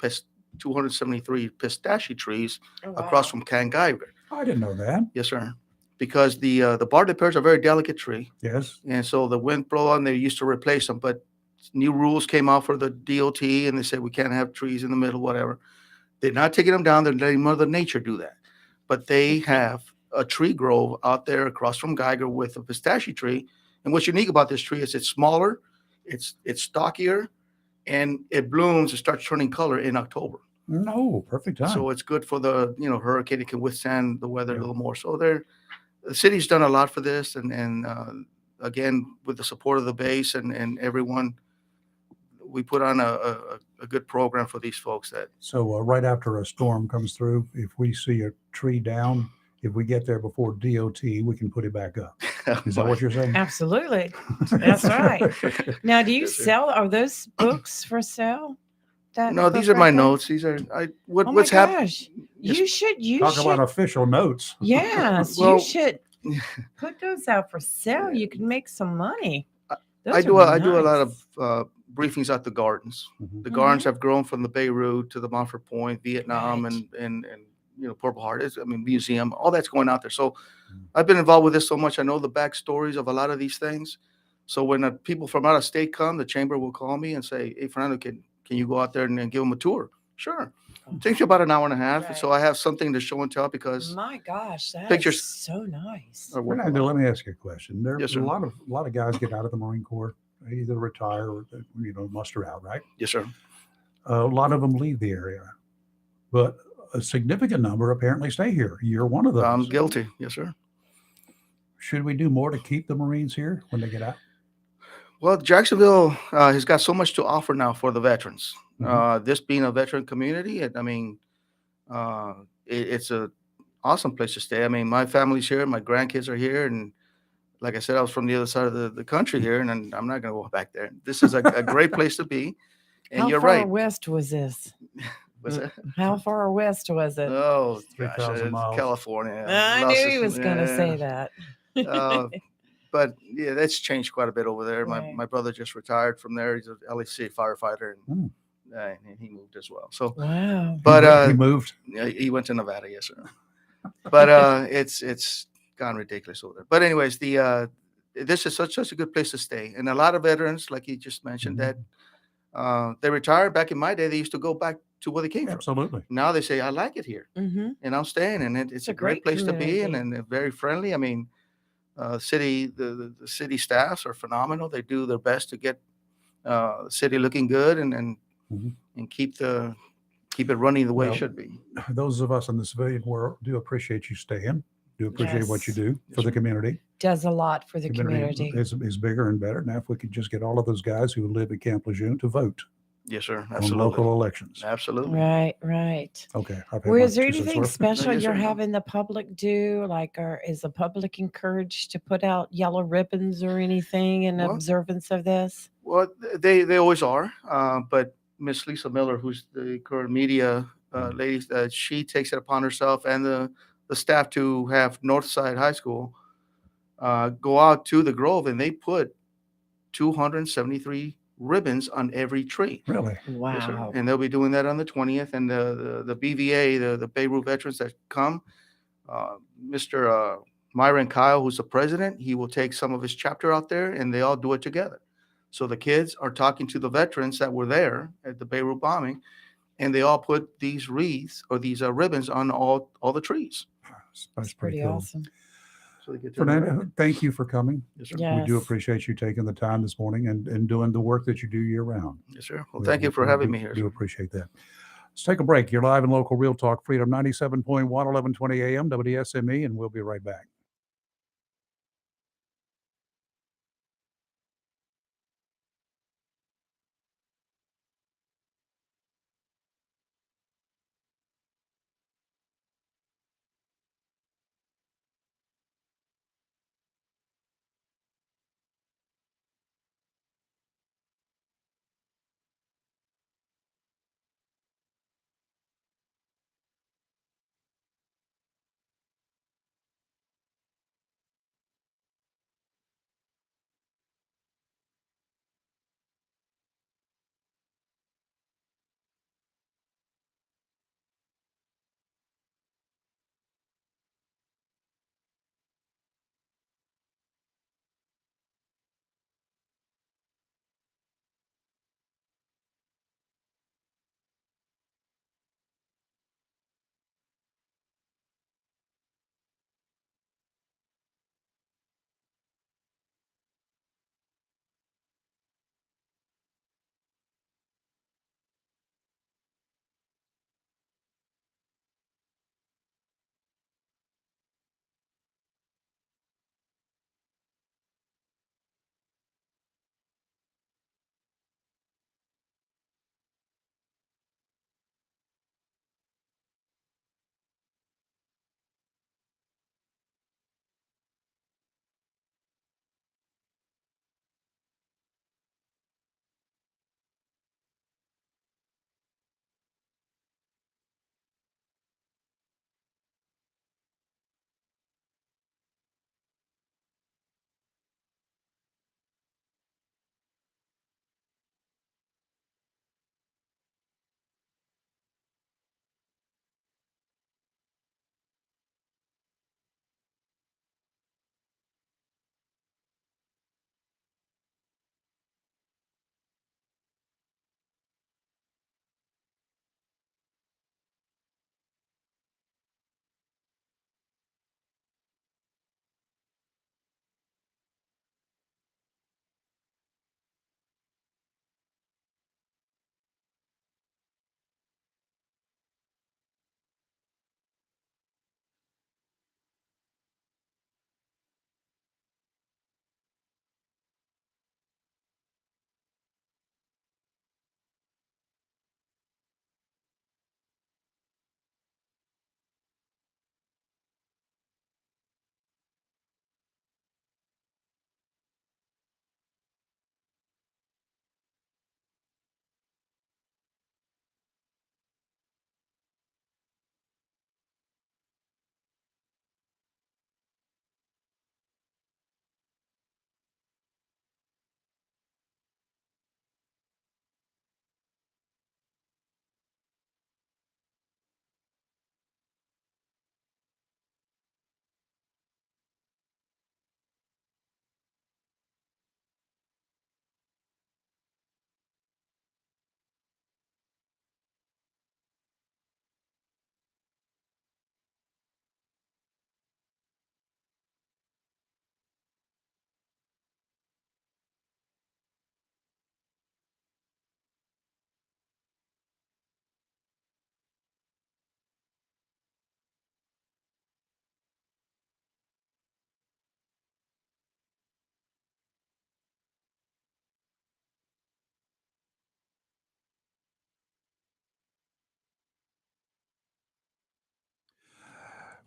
273 pistachio trees Oh, across wow. from Camp Geiger. I didn't know that. Yes, sir. Because the barley pears are a very delicate tree, Yes. and so the wind blow on, they used to replace them, but new rules came out for the DOT, and they said we can't have trees in the middle, whatever. They're not taking them down. They're letting Mother Nature do that. But they have a tree grove out there across from Geiger with a pistachio tree. And what's unique about this tree is it's smaller, it's stockier, and it blooms and starts turning color in October. No, perfect time. So it's good for the hurricane. It can withstand the weather a Yeah. little more. So the city's done a lot for this, and again with the support of the base and everyone, we put on a good program for these folks. So right after a storm comes through, if we see a tree down, if we get there before DOT, we can put it back up. Is that what you're saying? Absolutely. That's right. Now, do you Yes, sir. sell? Are those books for sale? That No, these are book my right there? notes. These are Oh my what's happening. gosh! You should. Talk about official notes. Yes, Well- you should put those out for sale. You can make some money. Those I are do a lot nice. of briefings at the gardens. Mhm. The gardens have grown from the Beirut to the Montfort Point, Vietnam, Right. and Purple Heart. Museum. All that's going out there. So Mhm. I've been involved with this so much. I know the backstories of a lot of these things. So when people from out of state come, the chamber will call me and say, "Hey, Fernando, can you go out there and give them a tour?" Sure. It takes you about an hour and a half. Right. So I have something to show and tell because My gosh, that is pictures so nice. are worth a Fernando, lot. let me ask you a question. There Yes, a sir. lot of guys get out of the Marine Corps, they either retire or muster out, right? Yes, sir. A lot of them leave the area, but a significant number apparently stay here. You're one of those. I'm guilty. Yes, sir. Should we do more to keep the Marines here when they get out? Well, Jacksonville has got so much to offer now for the veterans. Mhm. This being a veteran community, it's a awesome place to stay. I mean, my family's here, my grandkids are here, and like I said, I was from the other side of the country here, and I'm not going to go back there. This is a great place to be. And How you're far right. west was this? What's that? How far west was it? Oh, gosh, 3,000 it's miles. California. I Los knew he was going to say yeah. that. Uh, but yeah, that's changed quite a bit over there. Right. My brother just retired from there. He's an LAC firefighter, Hmm. and he moved as well. So, Wow. but He moved. yeah, he went to Nevada, yes, sir. But it's gone ridiculous over there. But anyways, this is such a good place to stay, and a lot of veterans, like you just mentioned, Mhm. that they retired back in my day. They used to go back to where they came from. Absolutely. Now they say, I like it here, Mm-hmm. and I'm staying, and it's a great place to be, and very friendly. I mean, the city staffs are phenomenal. They do their best to get the city looking good Mhm. and keep it running the way Well, it should be. Those of us in the civilian world do appreciate you staying. Do appreciate what you Yes. do for Yes, the sir. community. Does a lot for the community. is bigger and better. Now, if we could just get all of those guys who live in Camp Lejeune to vote Yes, sir. on Absolutely. local elections. Absolutely. Right, right. Okay. I've had Well, my is there 2 cents anything worth. special yes, you're sir, no. having the public do? Like, or is the public encouraged to put out yellow ribbons or anything in Well, observance of this? Well, they always are. But Miss Lisa Miller, who's the current media lady, she takes it upon herself and the staff to have Northside High School go out to the Grove, and they put 273 ribbons on every tree. Really? Yes, sir. Wow. And they'll be doing that on the 20th. And the BVA, the Beirut veterans that come, Mr. Myron Kyle, who's the president, he will take some of his chapter out there, and they all do it together. So the kids are talking to the veterans that were there at the Beirut bombing, and they all put these wreaths or these ribbons on all the trees. That's Pretty pretty cool. awesome. So they get to Fernando, thank you for coming. Yes, sir. Yeah. We do Yes. appreciate you taking the time this morning and doing the work that you do year round. Yes, sir. Well, We- thank you we- for we having do- me here. Do sir. appreciate that. Let's take a break. You're live in local Real Talk Freedom 97.1, 1120 AM, WSME, and we'll be right back.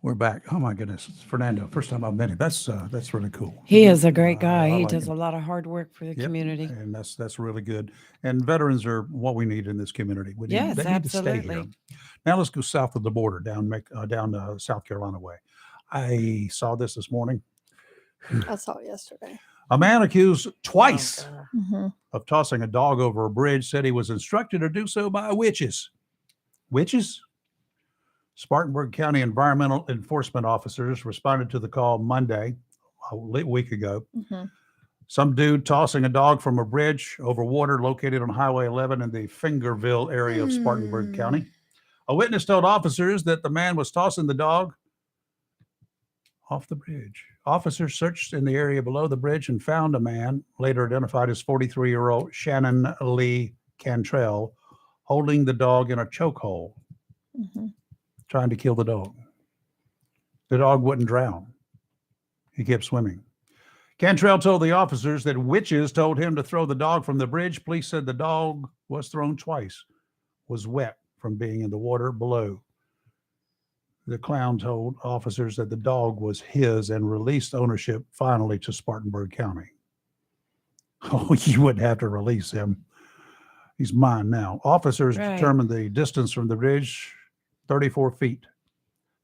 We're back. Oh my goodness, it's Fernando. First time I've met him. That's really cool. He is a great guy. I He like does him. a lot of hard work for the Yep, community. and that's really good. And veterans are what we need in this community. Yes, They need to stay here. absolutely. Now let's go south of the border, down South Carolina way. I saw this morning. I saw it yesterday. A man accused twice Oh, Mm-hmm. of tossing a dog over a bridge said he was instructed to do so by witches. Witches? Spartanburg County environmental enforcement officers responded to the call Monday, a week ago. Mm-hmm. Some dude tossing a dog from a bridge over water located on Highway 11 in the Fingerville area of Spartanburg County. A witness told officers that the man was tossing the dog off the bridge. Officers searched in the area below the bridge and found a man, later identified as 43-year-old Shannon Lee Cantrell, holding the dog in a chokehold, Mm-hmm. trying to kill the dog. The dog wouldn't drown. He kept swimming. Cantrell told the officers that witches told him to throw the dog from the bridge. Police said the dog was thrown twice, was wet from being in the water below. The clown told officers that the dog was his and released ownership finally to Spartanburg County. Oh, you wouldn't have to release him. He's mine now. Officers Right. determined the distance from the bridge, 34 feet.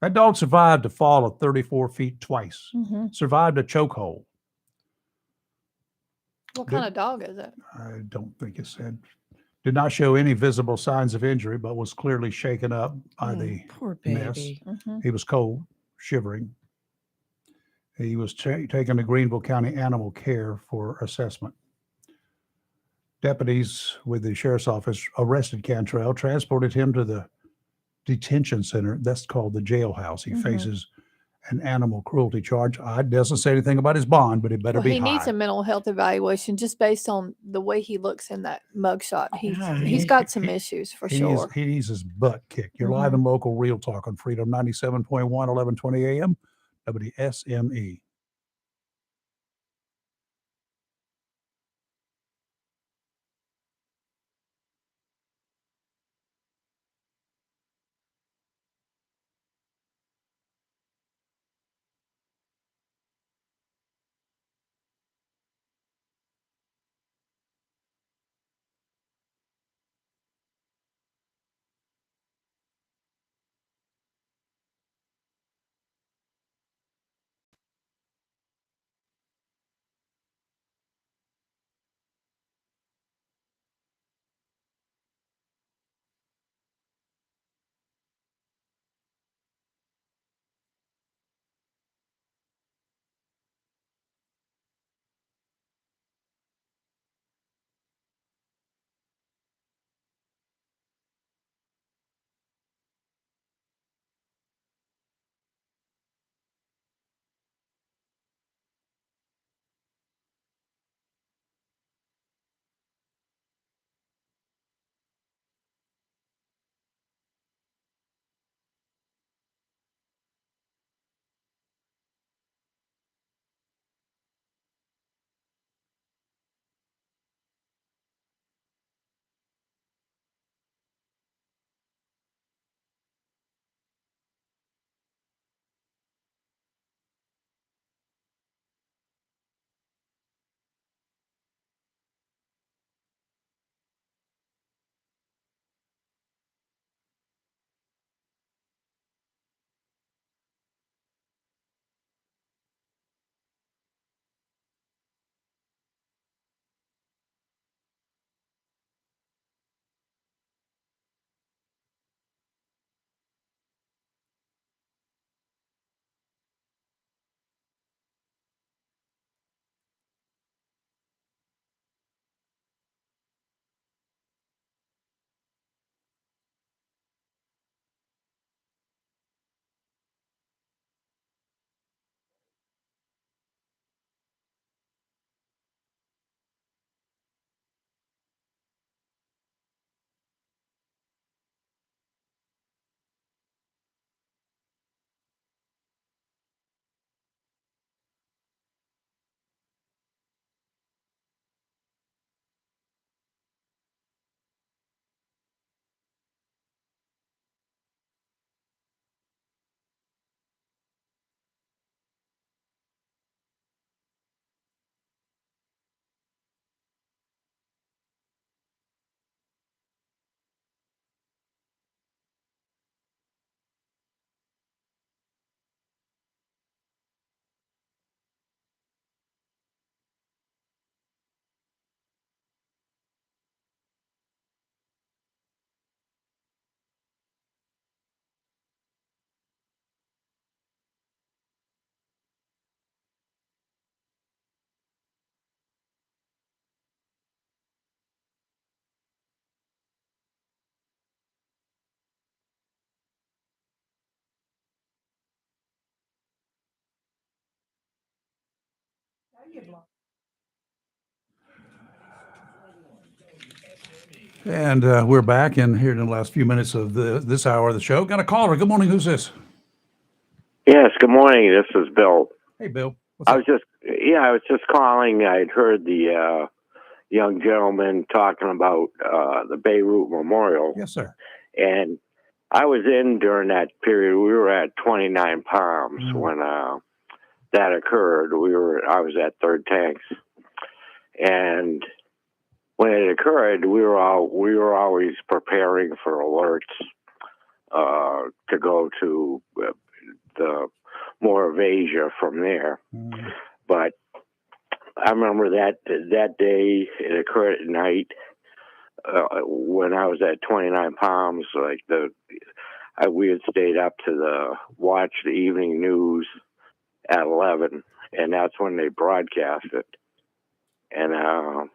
That dog survived a fall of 34 feet twice, Mm-hmm. survived a chokehold. What Did- kind of dog is it? I don't think it said. Did not show any visible signs of injury, but was clearly shaken up by the poor mess. baby. Mm-hmm. He was cold, shivering. He was taken to Greenville County Animal Care for assessment. Deputies with the sheriff's office arrested Cantrell, transported him to the detention center. That's called the jailhouse. He Mhm. faces an animal cruelty charge. It doesn't say anything about his bond, but it better Well, be he needs high. a mental health evaluation just based on the way he looks in that mugshot. He's Yeah, got some issues for sure. He needs his butt kicked. You're live Mhm. and local, real talk on Freedom 97.1, 1120 AM, WSME. And we're back in here in the last few minutes of this hour of the show. Got a caller. Good morning. Who's this? Yes, good morning. This is Bill. Hey, Bill. What's I up? was just calling. I'd heard the young gentleman talking about the Beirut Memorial, Yes, sir. and I was in during that period. We were at 29 Palms when that occurred. I was at Third Tanks, and when it occurred, we were always preparing for alerts to go to the more of Asia from there. But I remember that day it occurred at night when I was at 29 Palms. We had stayed up to watch the evening news at 11, and that's when they broadcast it. And I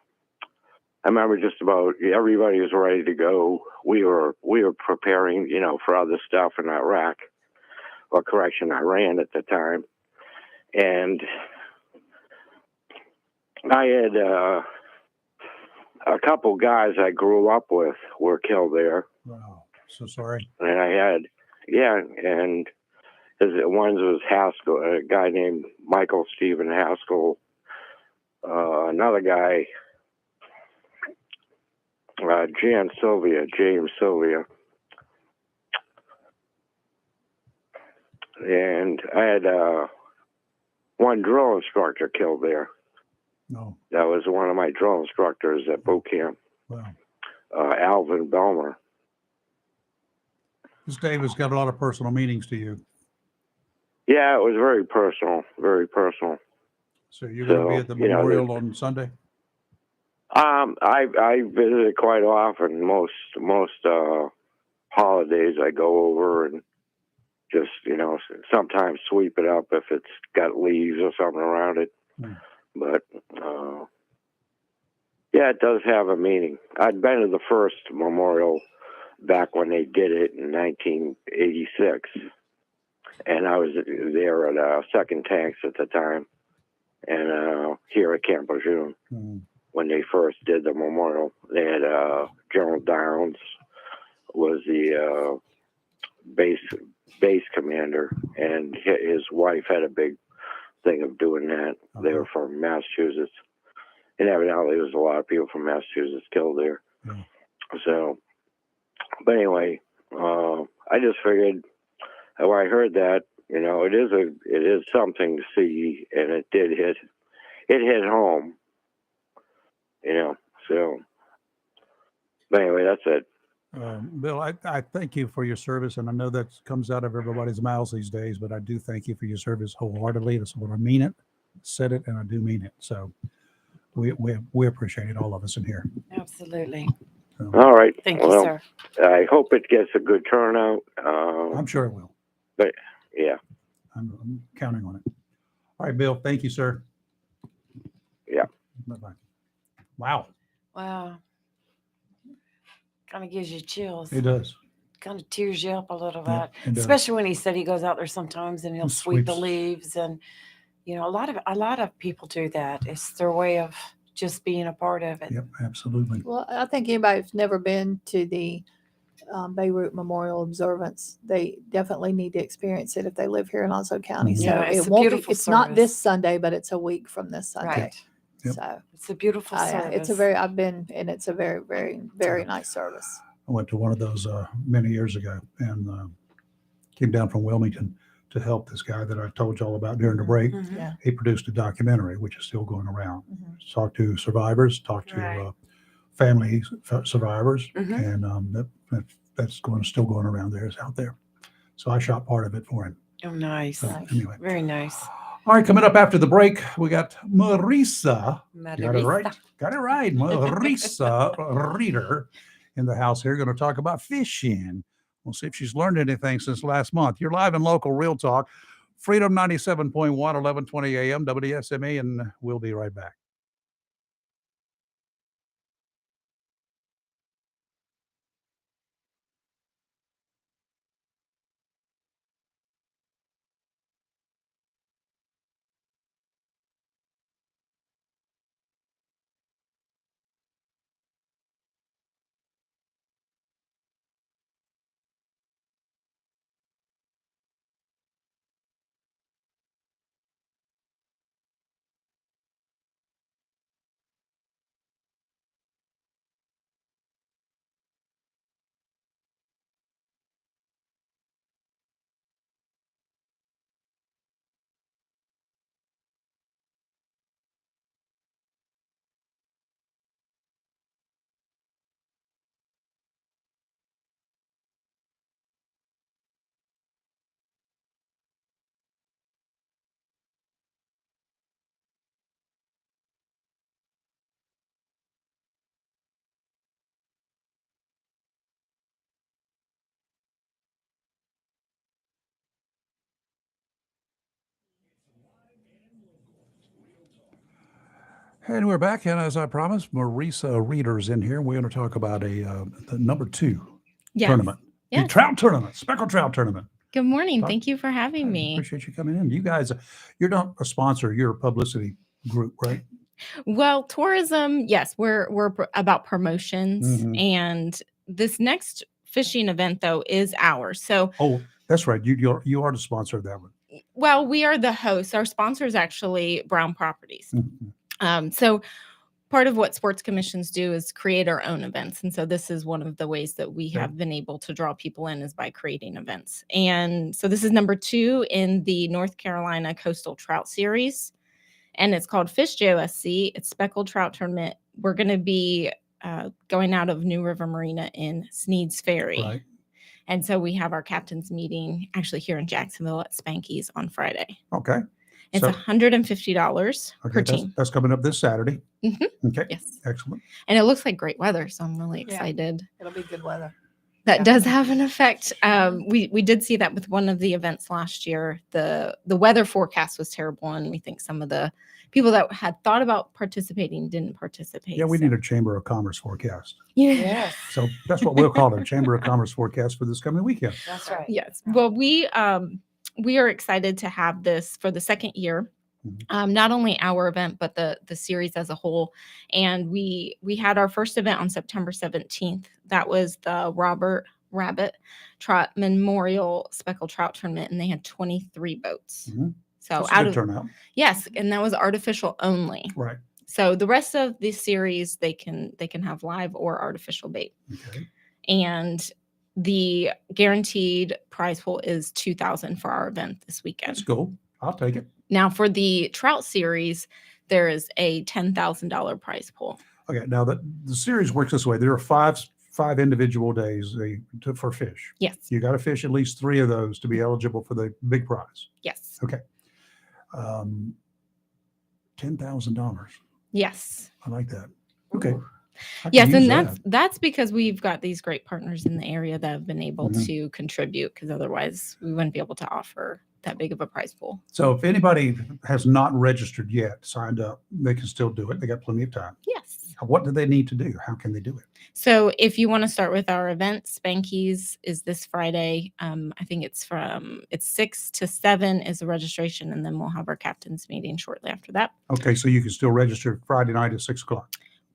remember just about everybody was ready to go. We were preparing, for other stuff in Iraq, or correction, Iran at the time. And I had a couple guys I grew up with were killed there. Wow. So sorry. And and one was Haskell, a guy named Michael Stephen Haskell. Another guy, James Sylvia. And I had one drill instructor killed there. No. That was one of my drill instructors at boot camp. Wow. Alvin Belmer. This day has got a lot of personal meanings to you. Yeah, it was very personal, very personal. So you're going to be at the memorial on Sunday? I visit it quite often. Most holidays I go over and just, sometimes sweep it up if it's got leaves or something around it. But, it does have a meaning. I'd been to the first memorial back when they did it in 1986. And I was there at Second Tanks at the time, and here at Camp Lejeune when they first did the memorial. They had General Downs was the base commander, and his wife had a big thing of doing that. They were from Massachusetts, and evidently there was a lot of people from Massachusetts killed there. So, but anyway, I just figured when I heard that, it is something to see, and it hit home, so, but anyway, that's it. Bill, I thank you for your service, and I know that comes out of everybody's mouths these days, but I do thank you for your service wholeheartedly. That's what I mean it, said it, and I do mean it. So we appreciate it, all of us in here. Absolutely. So, All right. Thank you, sir. I hope it gets a good turnout. I'm sure it will. But yeah. I'm counting on it. All right, Bill. Thank you, sir. Yeah. Bye-bye. Wow. Wow. Kind of gives you chills. It does. Kind of tears you up a little bit, Yeah, it does. especially when he said he goes out there sometimes and he'll sweep the Sweeps. leaves, and a lot of people do that. It's their way of just being a part of it. Yep, absolutely. Well, I think anybody who's never been to the Beirut Memorial Observance, they definitely need to experience it if they live here in Onslow County. Mhm. So Yeah, it's it a won't be, beautiful it's not this service. Sunday, but it's a week from this Sunday. Right. Yep. So It's a beautiful service. I've been, and it's a very, very, very nice service. I went to one of those many years ago and came down from Wilmington to help this guy that I told you all about during the break. Mhm. Yeah. He produced a documentary, which is still going around. Mhm. Talked to survivors, talked to Right. family survivors, Mhm. and that's still going around there. It's out there. So I shot part of it for him. Oh, nice. So anyway, Very nice. all right. Coming up after the break, we got Marisa. Got it right. Marisa. Got it right. Marisa Reader in the house here. Going to talk about fishing. We'll see if she's learned anything since last month. You're live and local, Real Talk, Freedom 97.1, 1120 a.m. WSME, and we'll be right back. And we're back, and as I promised, Marisa Reeder's in here. We're going to talk about the number 2 tournament, the Yes. trout tournament, speckled trout tournament. Good morning. Talk- Thank you for having I me. appreciate you coming in. You guys, you're not a sponsor, you're a publicity group, right? Well, tourism, yes, we're about promotions, Mhm. and this next fishing event though is ours. So, Oh, that's right. You are the sponsor of that one. well, we are the hosts. Our sponsor is actually Brown Properties. Mhm. So part of what sports commissions do is create our own events. And so this is one of the ways that we Okay. have been able to draw people in is by creating events. And so this is number 2 in the North Carolina Coastal Trout Series. And it's called Fish JOSC. It's speckled trout tournament. We're going to be going out of New River Marina in Sneed's Ferry. Right. And so we have our captain's meeting actually here in Jacksonville at Spanky's on Friday. Okay. It's So- $150 per Okay. team. That's coming up this Saturday. Mhm. Okay. Yes. Excellent. And it looks like great weather. So I'm really Yeah. excited. It'll be good weather. That Yeah. does have an effect. We did see that with one of the events last year. The weather forecast was terrible, and we think some of the people that had thought about participating didn't participate. Yeah, we so- need a Chamber of Commerce forecast. Yeah. Yes, So that's what we'll call it, a Chamber of Commerce forecast for this coming weekend. that's right. Yes. Well, we are excited to have this for the second year. Mhm. Not only our event, but the series as a whole. And we had our first event on September 17th. That was the Robert Rabbit Trot Memorial Speckled Trout Tournament, and they had 23 boats. Mhm. So That's a out good of turnout. yes, and that was artificial only. Right. So the rest of the series they can have live or artificial bait. Okay. And the guaranteed prize pool is $2,000 for our event this weekend. That's cool. I'll take it. Now for the trout series, there is a $10,000 prize pool. Okay. Now the series works this way. There are five individual days for fish. Yes. You got to fish at least 3 of those to be eligible for the big prize. Yes. Okay. $10,000. Yes. I like that. Okay. I can Yes, use and that. that's because we've got these great partners in the area that have been able Mhm. to contribute, because otherwise we wouldn't be able to offer that big of a prize pool. So if anybody has not registered yet, signed up, they can still do it. They got plenty of time. Yes. What do they need to do? How can they do it? So if you want to start with our event, Spanky's is this Friday. I think it's 6 to 7 is the registration, and then we'll have our captain's meeting shortly after that. Okay, so you can still register Friday night at 6:00.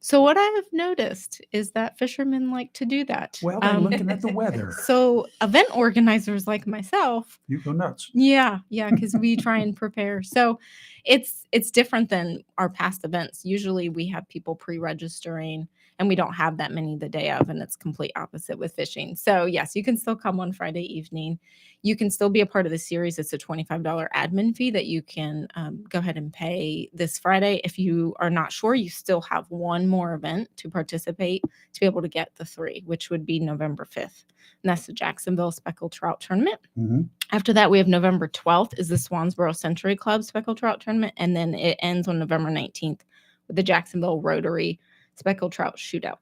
So what I have noticed is that fishermen like to do that. Well, they're looking at the weather. So event organizers like myself, You go nuts. yeah, because we try and prepare. So it's different than our past events. Usually we have people pre-registering, and we don't have that many the day of, and it's complete opposite with fishing. So yes, you can still come on Friday evening. You can still be a part of the series. It's a $25 admin fee that you can go ahead and pay this Friday. If you are not sure, you still have one more event to participate to be able to get the 3, which would be November 5th. And that's the Jacksonville Speckled Trout Tournament. Mhm. After that, we have November 12th is the Swansboro Century Club Speckled Trout Tournament. And then it ends on November 19th with the Jacksonville Rotary Speckled Trout Shootout.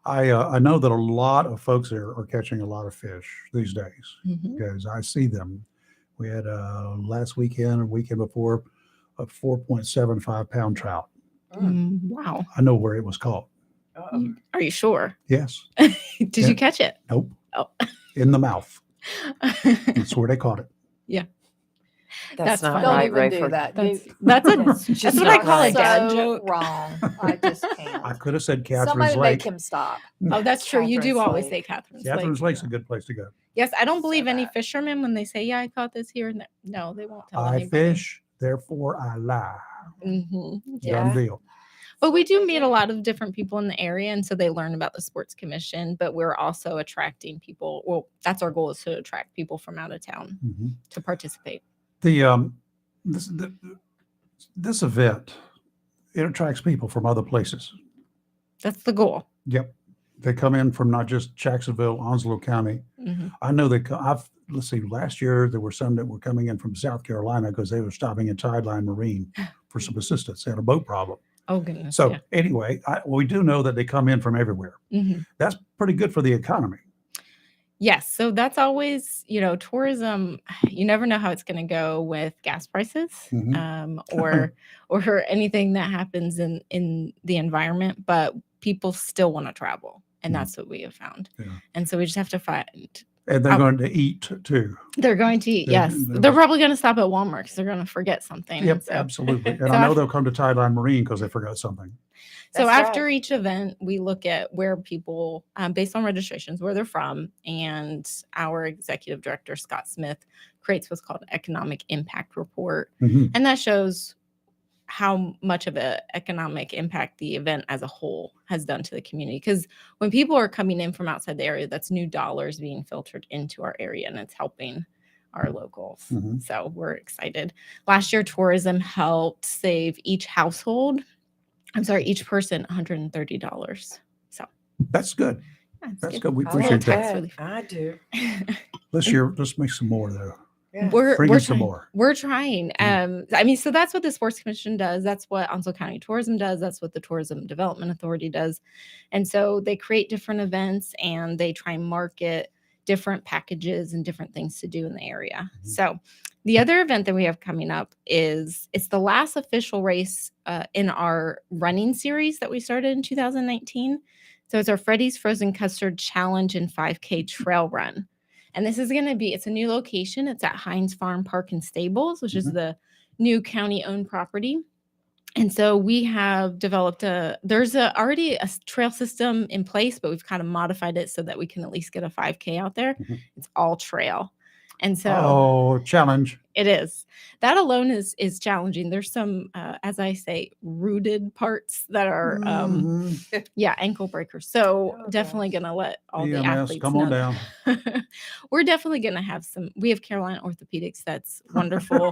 I know that a lot of folks there are catching a lot of fish these days Mhm. because I see them. We had last weekend or weekend before a 4.75 pound trout. Wow. I know where it was caught. Are you sure? Yes. Did Yeah. you catch it? Nope. Oh. In the mouth. That's where they caught it. That's not fine. Don't right, even do Rayford. that. That's You- that's It's that's just what I not call a right. dad so joke. wrong. I just I can't. could have said Catherine's Somebody Lake. make him stop. Oh, that's true. You do Catherine's always Lake. say Catherine's Catherine's Lake. Lake's a good place to go. Yes, I don't believe Say any that. fishermen when they say, "Yeah, I caught this here." And there. No, they won't tell I anybody. fish, therefore I lie. Mhm. Yeah. Done deal. But we do meet a lot of different people in the area, and so they learn about the sports commission. But we're also attracting people. Well, that's our goal, is to attract people from out of town Mhm. to participate. This event, it attracts people from other places. That's the goal. Yep. They come in from not just Jacksonville, Onslow County. Mhm. I know let's see, last year there were some that were coming in from South Carolina because they were stopping at Tideline Marine for some assistance. They had a boat problem. Oh goodness. So yeah. anyway, we do know that they come in from everywhere. Mhm. That's pretty good for the economy. Yes, so that's always, tourism. You never know how it's going to go with gas prices, or anything that happens in the environment. But people still want to travel, and that's what we have found. Yeah. And so we just have to find. And they're going to eat too. They're going to eat. Yes, they're probably going to stop at Walmart because they're going to forget something. Yep, and so, absolutely. And so I know af- they'll come to Thailand Marine because they forgot something. So That's after right. each event, we look at where people, based on registrations, where they're from, and our executive director, Scott Smith, creates what's called an economic impact report. Mhm. And that shows how much of an economic impact the event as a whole has done to the community. Because when people are coming in from outside the area, that's new dollars being filtered into our area, and it's helping our locals. Mhm. So we're excited. Last year, tourism helped save each person $130. So That's good. That's good. We I appreciate like that. Tax relief. I do. This year, let's make some more though. Yeah. Bring We're in some trying. more. We're trying. So that's what the Sports Commission does. That's what Onslow County Tourism does. That's what the Tourism Development Authority does. And so they create different events and they try and market different packages and different things to do in the area. So the other event that we have coming up it's the last official race in our running series that we started in 2019. So it's our Freddy's Frozen Custard Challenge and 5K Trail Run. And this is going to be, it's a new location. It's at Hines Farm Park and Stables, which is the new county-owned property. And so we have developed there's already a trail system in place, but we've kind of modified it so that we can at least get a 5K out there. It's all trail. And so challenge. it is. That alone is challenging. There's some, as I say, rooted parts that are, ankle breakers. So definitely going to let all the EMS, athletes come know. on down. We're definitely going to have we have Carolina Orthopedics. That's wonderful.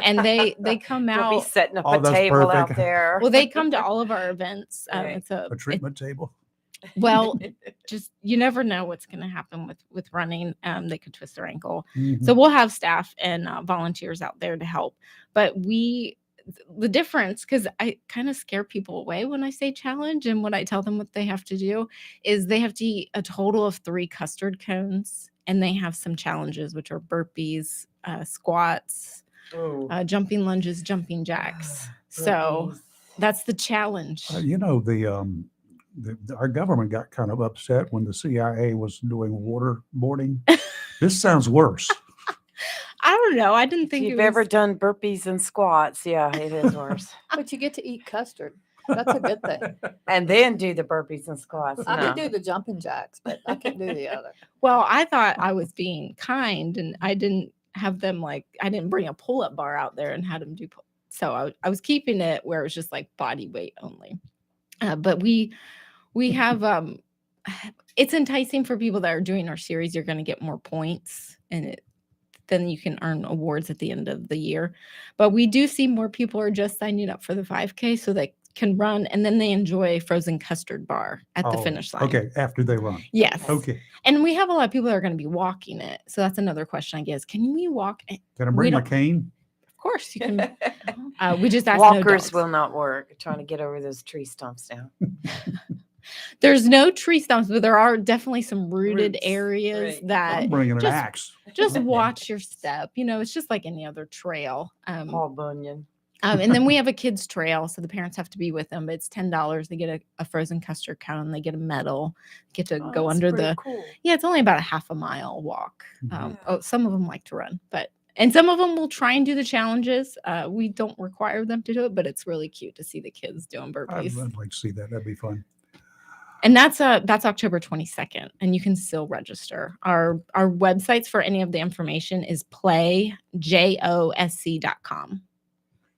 And they come We'll out. be setting up Oh, a that's table out perfect. there. Well, they come to all of our events. Right. It's A treatment table. well, just you never know what's going to happen with running. They could twist their ankle. Mhm. So we'll have staff and volunteers out there to help. But the difference, because I kind of scare people away when I say challenge, and when I tell them what they have to do is they have to eat a total of 3 custard cones, and they have some challenges, which are burpees, squats, jumping lunges, jumping jacks. So that's the challenge. Our government got kind of upset when the CIA was doing waterboarding. This sounds worse. I don't know. I didn't If think you've it was ever done burpees and squats, yeah, it is worse. But you get to eat custard. That's a good thing. And then do the burpees and squats. I No. can do the jumping jacks, but I can't do the other. Well, I thought I was being kind, and I didn't have them I didn't bring a pull-up bar out there and had them do. So I was keeping it where it was just like body weight only. But we have it's enticing for people that are doing our series. You're going to get more points, and then you can earn awards at the end of the year. But we do see more people are just signing up for the 5K so they can run, and then they enjoy frozen custard bar at the finish line. Okay, after they run. Yes. Okay. And we have a lot of people that are going to be walking it. So that's another question, I guess. Can we walk? Can I bring my cane? Of course you can. We just asked Walkers no dogs. will not work. Trying to get over those tree stumps now. There's no tree stumps, but there are definitely some rooted Roots, areas right. that I'm bringing an just- axe. just watch your step. It's just like any other trail. Paul Bunyan. And then we have a kids trail, so the parents have to be with them. But it's $10. They get a frozen custard cone. They get a medal. Get to go that's under pretty the. cool. Yeah, it's only about a half a mile walk. Mhm. Some of them like to run, and some of them will try and do the challenges. We don't require them to do it, but it's really cute to see the kids doing I'd burpees. like to see that. That'd be fun. And that's October 22nd, and you can still register. Our websites for any of the information is playjosc.com.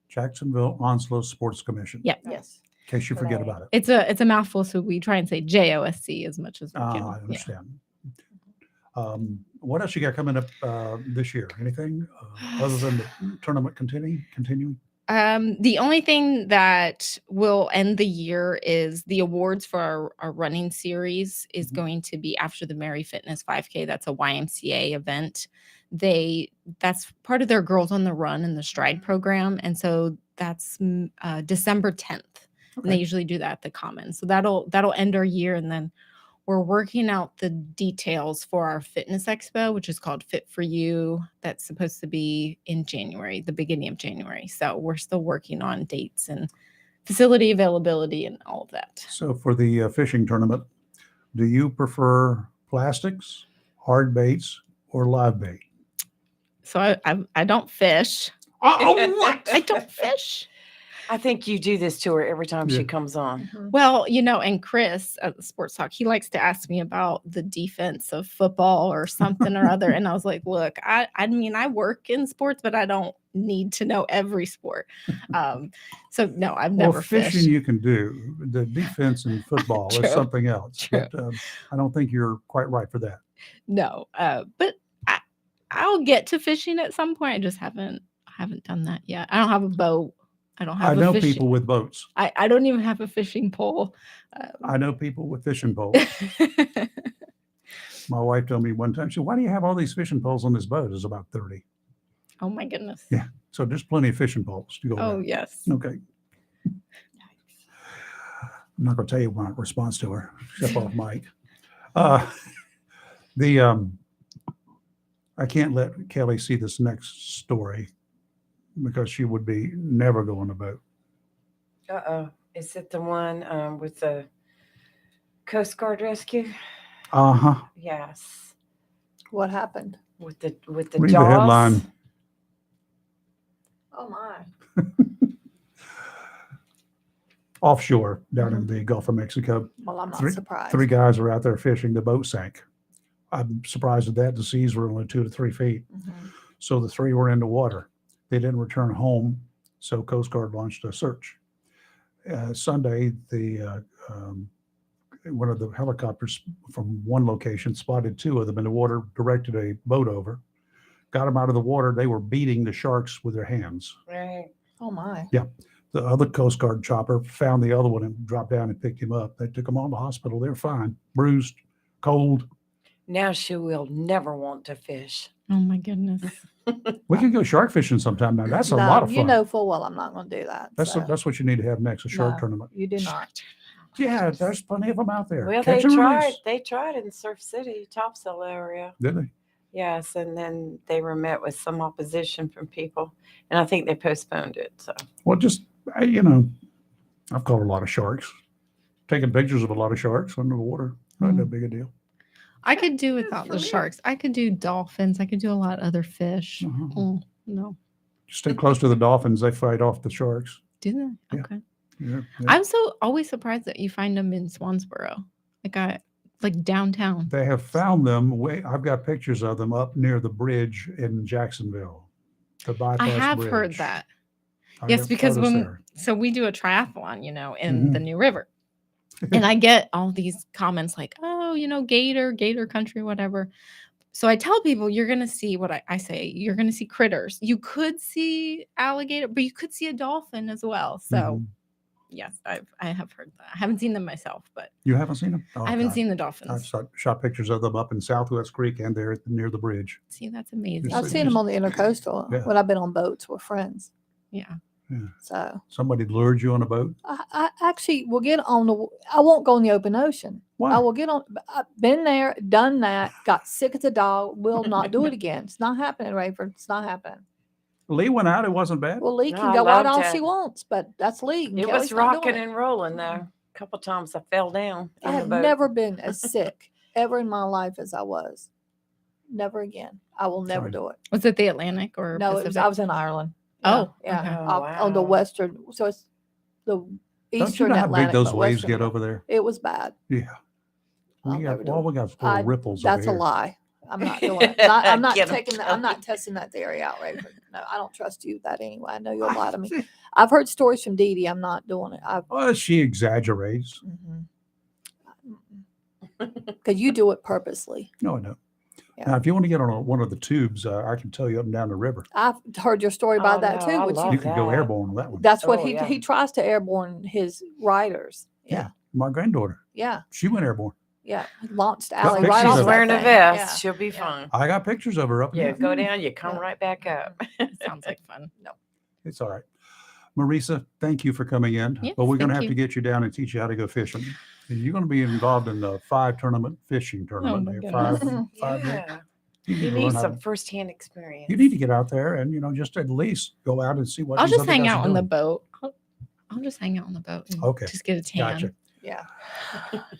Jacksonville Onslow Sports Commission. Yep. Yes. In case you forget Play. about it. It's a mouthful, so we try and say JOSC as much as we can. I Yeah. understand. What else you got coming up this year? Anything other than the tournament continuing? The only thing that will end the year is the awards for our running series is going to be after the Mary Fitness 5K. That's a YMCA event. That's part of their Girls on the Run and the Stride program. And so that's December 10th. And they Okay. usually do that at the Commons. So that'll end our year, and then we're working out the details for our fitness expo, which is called Fit for You. That's supposed to be in January, the beginning of January. So we're still working on dates and facility availability and all of that. So for the fishing tournament, do you prefer plastics, hard baits, or live bait? So I don't fish. Oh, what? I don't fish. I think you do this to her every time Yeah. she comes on. Well, and Chris at the Sports Talk, he likes to ask me about the defense of football or something or other. And I was like, look, I mean, I work in sports, but I don't need to know every sport. So no, I've never Well, fishing fished. you can do. The defense in football is True. something else. True. But I don't think you're quite right for that. No, but I'll get to fishing at some point. I just haven't done that yet. I don't have a boat. I don't have I know fishing. people with boats. I don't even have a fishing pole. I know people with fishing poles. My wife told me one time, she said, why do you have all these fishing poles on this boat? It's about 30. Oh my goodness. Yeah. So there's plenty of fishing poles to go Oh around. yes. Okay. I'm not going to tell you my response to her. Step off mic. I can't let Kelly see this next story because she would be never go on a boat. Is it the one with the Coast Guard rescue? Uh-huh. Yes. What happened? With the Read the jaws. headline. Oh my. Offshore down in the Gulf of Mexico. Well, I'm not Three- surprised. 3 guys are out there fishing. The boat sank. I'm surprised at that. The seas were only 2 to 3 feet. Mhm. So the 3 were in the water. They didn't return home. So Coast Guard launched a search. Sunday, one of the helicopters from one location spotted 2 of them in the water, directed a boat over, got them out of the water. They were beating the sharks with their hands. Right. Oh my. The other Coast Guard chopper found the other one and dropped down and picked him up. They took him on to the hospital. They're fine, bruised, cold. Now she will never want to fish. Oh my goodness. We can go shark fishing sometime now. That's a No, lot of fun. You know full well I'm not going to do that. so. That's what you need to have next, a shark No. tournament. You do not. Yeah, there's plenty of them out there. Well, Catch they and tried. release. They tried in Surf City, Topsail area. Did they? Yes, and then they were met with some opposition from people, and I think they postponed it. So Well, just, I've caught a lot of sharks. Taking pictures of a lot of sharks under the water. Not that big a deal. I could do without the sharks. I could do dolphins. I could do a lot of other fish. Uh-huh. Oh, no. Stay close to the dolphins. They fight off the sharks. Do they? Yeah. Okay. Yeah, I'm always surprised that you find them in Swansboro. Like downtown. They have found them. I've got pictures of them up near the bridge in Jacksonville. The bypass I have bridge. heard that. I Yes, got because photos there. we do a triathlon, in Mhm. the New River. And I get all these comments like, oh, gator country, whatever. So I tell people, you're going to see what I say. You're going to see critters. You could see alligator, but you could see a dolphin as well. So Mhm. yes, I have heard that. I haven't seen them myself, but You haven't seen them? Oh, I haven't God. seen the I've dolphins. shot pictures of them up in Southwest Creek and there near the bridge. See, that's amazing. Just I've seen them on the intercoastal Yeah. when I've been on boats with friends. Yeah. So Somebody lured you on a boat? I actually will get on I won't go in the open ocean. Why? I will get on. I've been there, done that, got sick as a dog, will not do it again. It's not happening, Rayford. It's not happening. Lee went out. It wasn't bad. Well, Lee No, can I go out loved all it. she wants, but that's Lee. and it Kelly's was not doing rocking it. and rolling though. A couple times I fell down. I in the have boat. never been as sick ever in my life as I was. Never again. I will never Sorry. do it. Was it the Atlantic or No, Pacific? I was in Ireland. Oh, yeah, okay. Oh, on the wow. western. So it's the Don't you eastern know how Atlantic. big those but waves western get Atlantic. over there? It was bad. Yeah. I'll never do it. We got little ripples That's a over here. lie. I'm not doing it. I'm not Get 'em, taking that. I'm not Kelly. testing that theory out, Rayford. No, I don't trust you with that anyway. I know you'll lie to me. I've heard stories from Dee Dee. I'm not doing it. Well, she exaggerates. Because you do it purposely. No, I don't. Yeah. Now, if you want to get on one of the tubes, I can tell you up and down the river. I've heard your story about Oh, that no, too. I Which love You can go that. airborne on that one. that's what Oh, yeah. he tries to airborne his riders. Yeah, My granddaughter, yeah, she went airborne. yeah. He launched Got Allie pictures right of off it. She's that wearing a thing. vest. Yeah. She'll be Yeah. fine. I got pictures of her up. Yeah, there. go down. You come Yeah. right back up. Sounds like fun. It's all right. Marisa, thank you for coming in. Yes, But we're going to thank have to you. get you down and teach you how to go fishing. And you're going to be involved in the 5 tournament fishing tournament. my There, goodness. 5 days. Yeah. You You need to need learn how some to, firsthand experience. you need to get out there and, just at least go out and see what I'll these just other hang guys out are on the doing. boat. I'll just hang out on the boat and Okay, just get a tan. Gotcha. Yeah.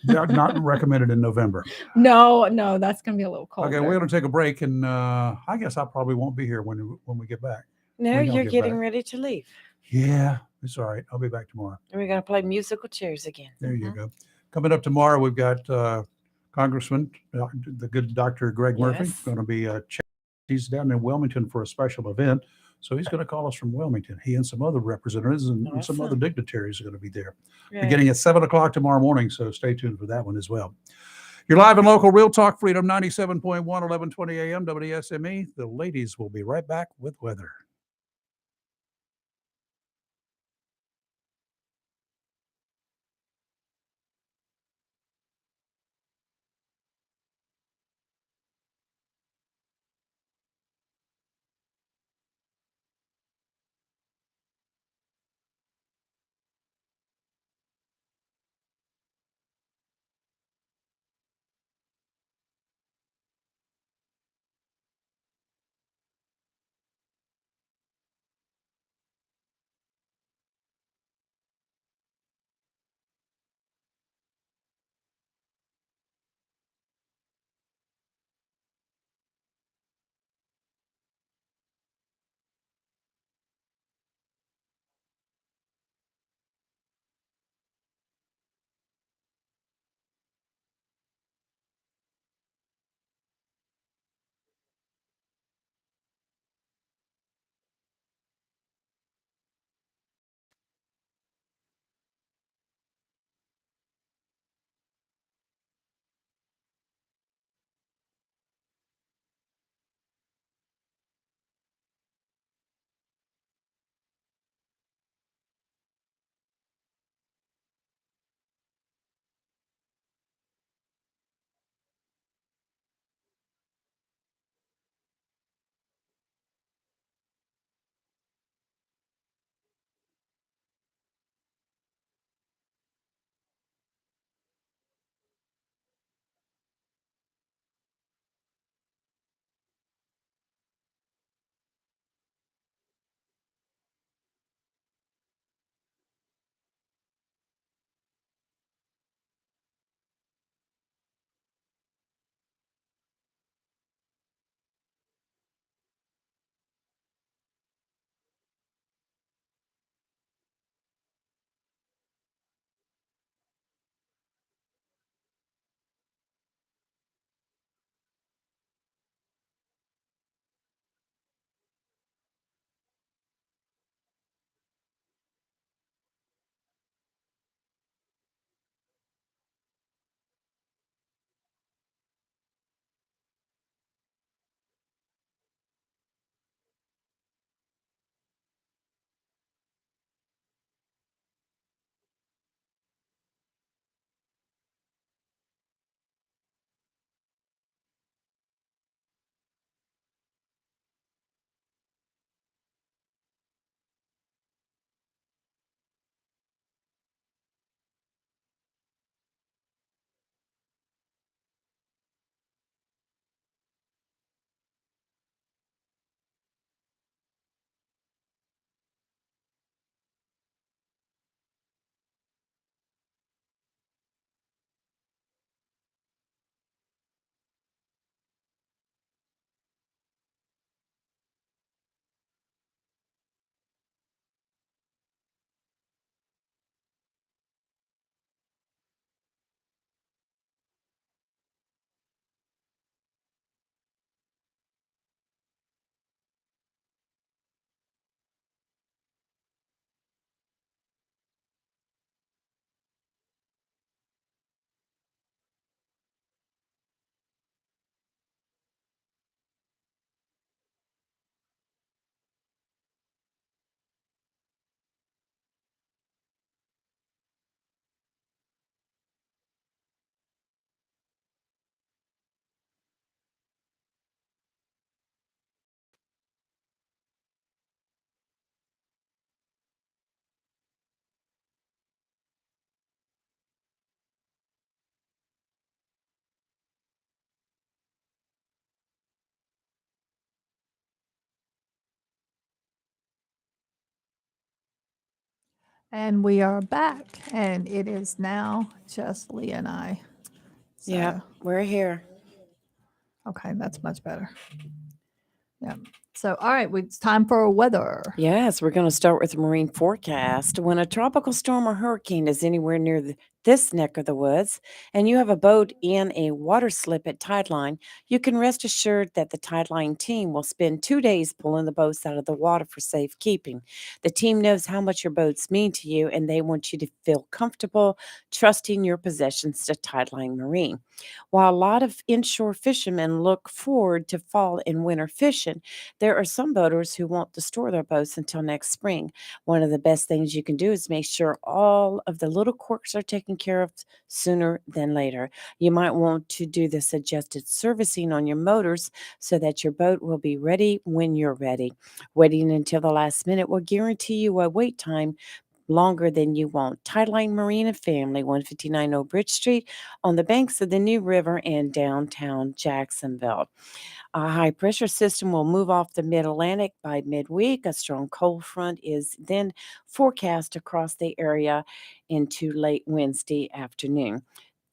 Not recommended in November. No, that's gonna be a little colder. Okay, we're going to take a break, and I guess I probably won't be here when we get back. No, When y'all you're get getting back. ready to leave. Yeah, it's all right. I'll be back tomorrow. And we're going to play musical chairs again. There you go. Coming up tomorrow, we've got Congressman, the good Dr. Greg Murphy, Yes. going to be he's down in Wilmington for a special event. So he's going to call us from Wilmington. He and some other representatives and some other Awesome. dignitaries are going to be there. Right. Beginning at 7 o'clock tomorrow morning. So stay tuned for that one as well. You're live and local, Real Talk Freedom 97.1, 1120 AM, WSME. The ladies will be right back with weather. And we are back, and it is now just Leah and I. So, Yeah, we're here. okay, that's much better. Yeah. So, all right, it's time for weather. Yes, we're going to start with the marine forecast. When a tropical storm or hurricane is anywhere near this neck of the woods and you have a boat in a water slip at Tideline, you can rest assured that the Tideline team will spend 2 days pulling the boats out of the water for safekeeping. The team knows how much your boats mean to you, and they want you to feel comfortable trusting your possessions to Tideline Marine. While a lot of inshore fishermen look forward to fall and winter fishing, there are some boaters who want to store their boats until next spring. One of the best things you can do is make sure all of the little quirks are taken care of sooner than later. You might want to do the suggested servicing on your motors so that your boat will be ready when you're ready. Waiting until the last minute will guarantee you a wait time longer than you want. Tideline Marine and Family, 159 Old Bridge Street, on the banks of the New River in downtown Jacksonville. A high pressure system will move off the mid Atlantic by midweek. A strong cold front is then forecast across the area into late Wednesday afternoon.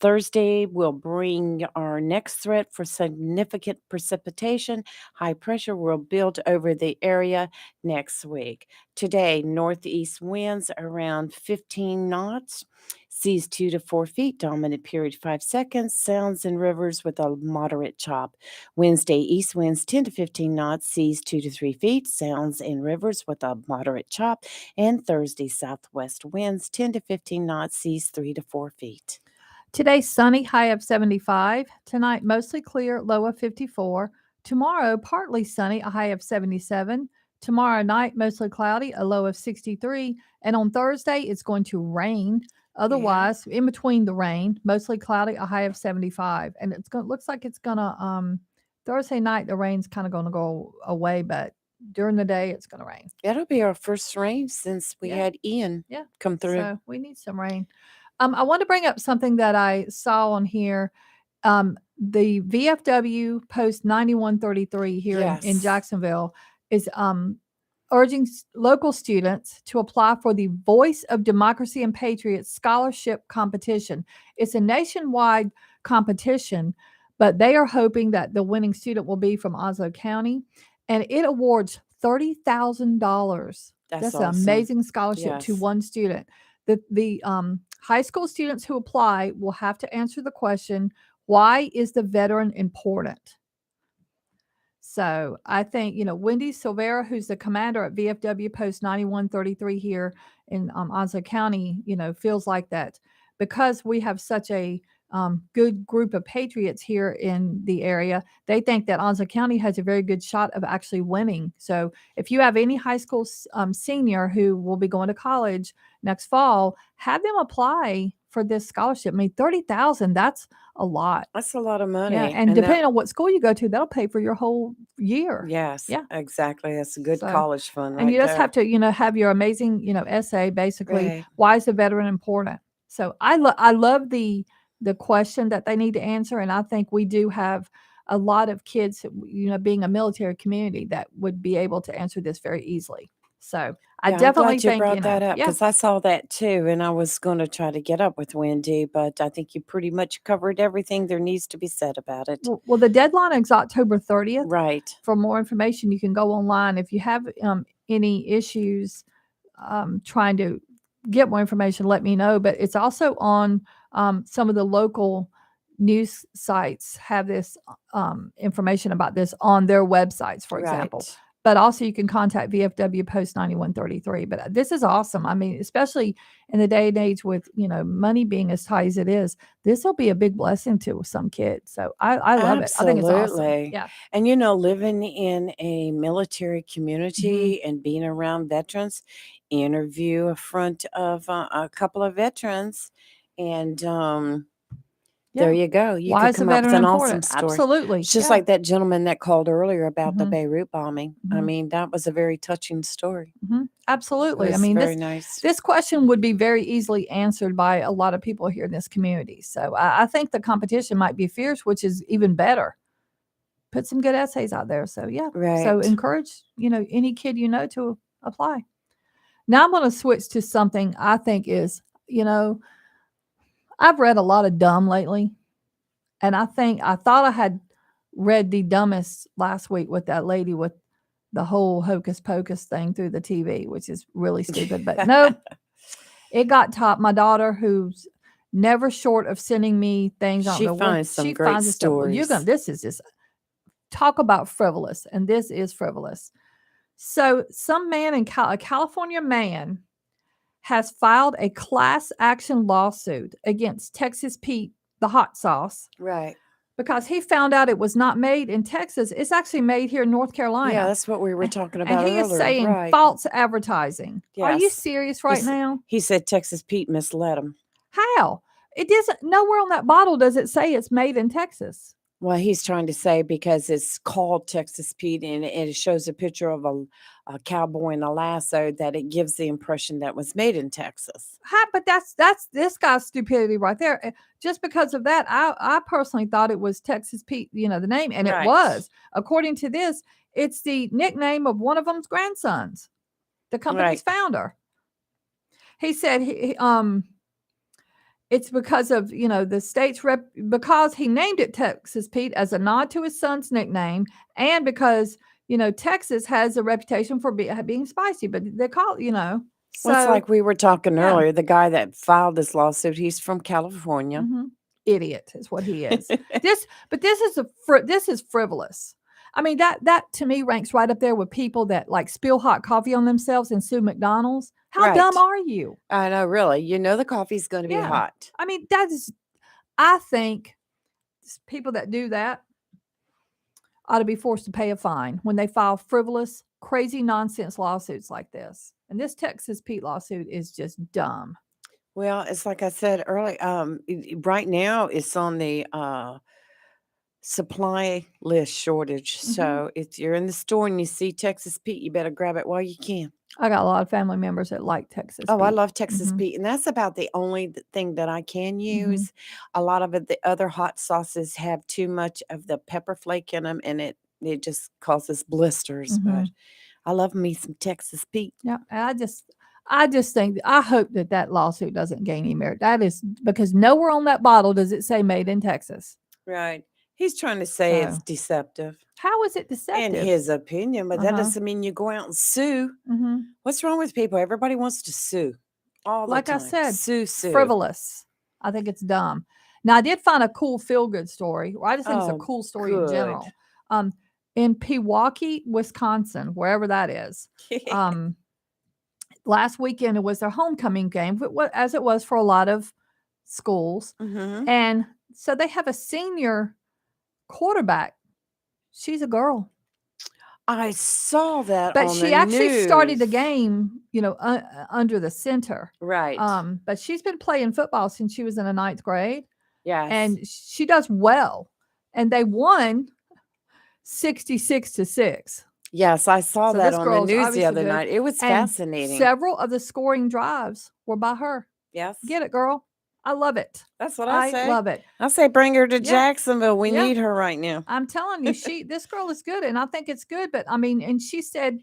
Thursday will bring our next threat for significant precipitation. High pressure will build over the area next week. Today, northeast winds around 15 knots. Seas 2 to 4 feet, dominant period 5 seconds, sounds in rivers with a moderate chop. Wednesday, east winds 10 to 15 knots, seas 2 to 3 feet, sounds in rivers with a moderate chop. And Thursday, southwest winds 10 to 15 knots, seas 3 to 4 feet. Today, sunny, high of 75. Tonight, mostly clear, low of 54. Tomorrow, partly sunny, a high of 77. Tomorrow night, mostly cloudy, a low of 63. And on Thursday, it's going to rain. Otherwise, in between the rain, mostly cloudy, a high of 75. And looks like it's gonna Thursday night the rain's kind of gonna go away, but during the day it's gonna rain. That'll be our first rain since we Yeah. had Ian Yeah. come through. So we need some rain. I want to bring up something that I saw on here. The VFW Post 9133 here in Yes. Jacksonville is urging local students to apply for the Voice of Democracy and Patriots Scholarship Competition. It's a nationwide competition, but they are hoping that the winning student will be from Onslow County, and it awards $30,000. That's an awesome. amazing scholarship to Yes. one student. The high school students who apply will have to answer the question, why is the veteran important? So I think, Wendy Silvera, who's the commander at VFW Post 9133 here in Onslow County, feels like that because we have such a good group of patriots here in the area, they think that Onslow County has a very good shot of actually winning. So if you have any high school senior who will be going to college next fall, have them apply for this scholarship. I mean, $30,000, that's a lot. That's a lot of money. Yeah, and depending on what school you go to, that'll pay for your whole year. Yes. Yeah. Exactly. That's a good So- college fund. And you just there. have to, have your amazing, essay, basically, Right. why is the veteran important? So I love the question that they need to answer, and I think we do have a lot of kids, being a military community, that would be able to answer this very easily. So I Yeah, definitely I'm glad you think brought that up yeah. because I saw that too, and I was going to try to get up with Wendy, but I think you pretty much covered everything there needs to be said about it. Well, the deadline is October 30th. Right. For more information, you can go online. If you have any issues trying to get more information, let me know. But it's also on some of the local news sites have this information about this on their websites, for example. Right. But also you can contact VFW Post 9133. But this is awesome. I mean, especially in the day and age with, money being as high as it is, this will be a big blessing to some kids. So I love it. I think it's awesome. Absolutely. Yeah. And living in a military community and being around veterans, interview in front of a couple of veterans, and there you go. You Why could is the come up with veteran an awesome important? story. Absolutely. It's just Yeah. like that gentleman that called earlier about the Mhm. Beirut bombing. I Mhm. mean, that was a very touching story. Mhm. Absolutely. I It was mean, very nice. this question would be very easily answered by a lot of people here in this community. So I think the competition might be fierce, which is even better. Put some good essays out there. So yeah. So Right. encourage, any kid to apply. Now I'm going to switch to something I think is, I've read a lot of dumb lately. And I thought I had read the dumbest last week with that lady with the whole hocus pocus thing through the TV, which is really stupid. But nope, it got top. My daughter, who's never short of sending me things, I don't She know what finds some she great finds this stuff. Well, stories. this is just talk about frivolous, and this is frivolous. So, some man in a California man has filed a class action lawsuit against Texas Pete, the hot sauce, Right. because he found out it was not made in Texas. It's actually made here in North Carolina. Yeah, that's what we were talking And about he is earlier. saying Right. false advertising. Are you Yes. serious right now? He said Texas Pete misled him. How? It doesn't, nowhere on that bottle does it say it's made in Texas. Well, he's trying to say because it's called Texas Pete and it shows a picture of a cowboy in a lasso that it gives the impression that it was made in Texas. But that's this guy's stupidity right there. Just because of that, I personally thought it was Texas Pete, the name, and Right. it was. According to this, it's the nickname of one of them's grandsons, the company's founder. He said it's because of the state's because he named it Texas Pete as a nod to his son's nickname, and because Texas has a reputation for being spicy, but they call it So Well, it's like we were talking yeah. earlier. The guy that filed this lawsuit, he's from California. mhm. Idiot is what he is. This is frivolous. I mean that to me ranks right up there with people that like spill hot coffee on themselves and sue McDonald's. How Right. dumb are you? I know, really. The coffee's going to be Yeah. hot. I mean, I think people that do that ought to be forced to pay a fine when they file frivolous, crazy nonsense lawsuits like this. And this Texas Pete lawsuit is just dumb. Well, it's like I said earlier. Right now, it's on the supply list shortage. So if you're in the store and you see Texas Pete, you better grab it while you can. I got a lot of family members that like Texas Oh, I Pete. love Texas Pete, and that's about the only thing that I can use. A lot of the other hot sauces have too much of the pepper flake in them, and it just causes blisters. But I love me some Texas Pete. Yeah, and I just think I hope that lawsuit doesn't gain any merit. That is because nowhere on that bottle does it say made in Texas. Right. He's trying to say it's So, deceptive. how is it In deceptive? his opinion, but that Uh-huh. doesn't mean you go out and sue. Mhm. What's wrong with people? Everybody wants to sue all the Like I time. said, Sue. frivolous. I think it's dumb. Now I did find a cool feel good story. Well, I just think it's a Oh, cool story in good. general. In Pewaukee, Wisconsin, wherever that is. Last weekend it was their homecoming game, as it was for a lot of schools. Mhm. And so they have a senior quarterback. She's a girl. I saw that But on she the actually started the news. game, under the center. Right. But she's been playing football since she was in the 9th grade, Yes. and she does well. And they won 66-6. Yes, I saw So that this on the girl's news the obviously other good. night. It was And fascinating. several of the scoring drives were by her. Yes. Get it, girl. I love it. That's what I say. love it. I say bring her to Yeah. Jacksonville. We Yeah. need her right now. I'm telling you, this girl is good, and I think it's good. But I mean, and she said,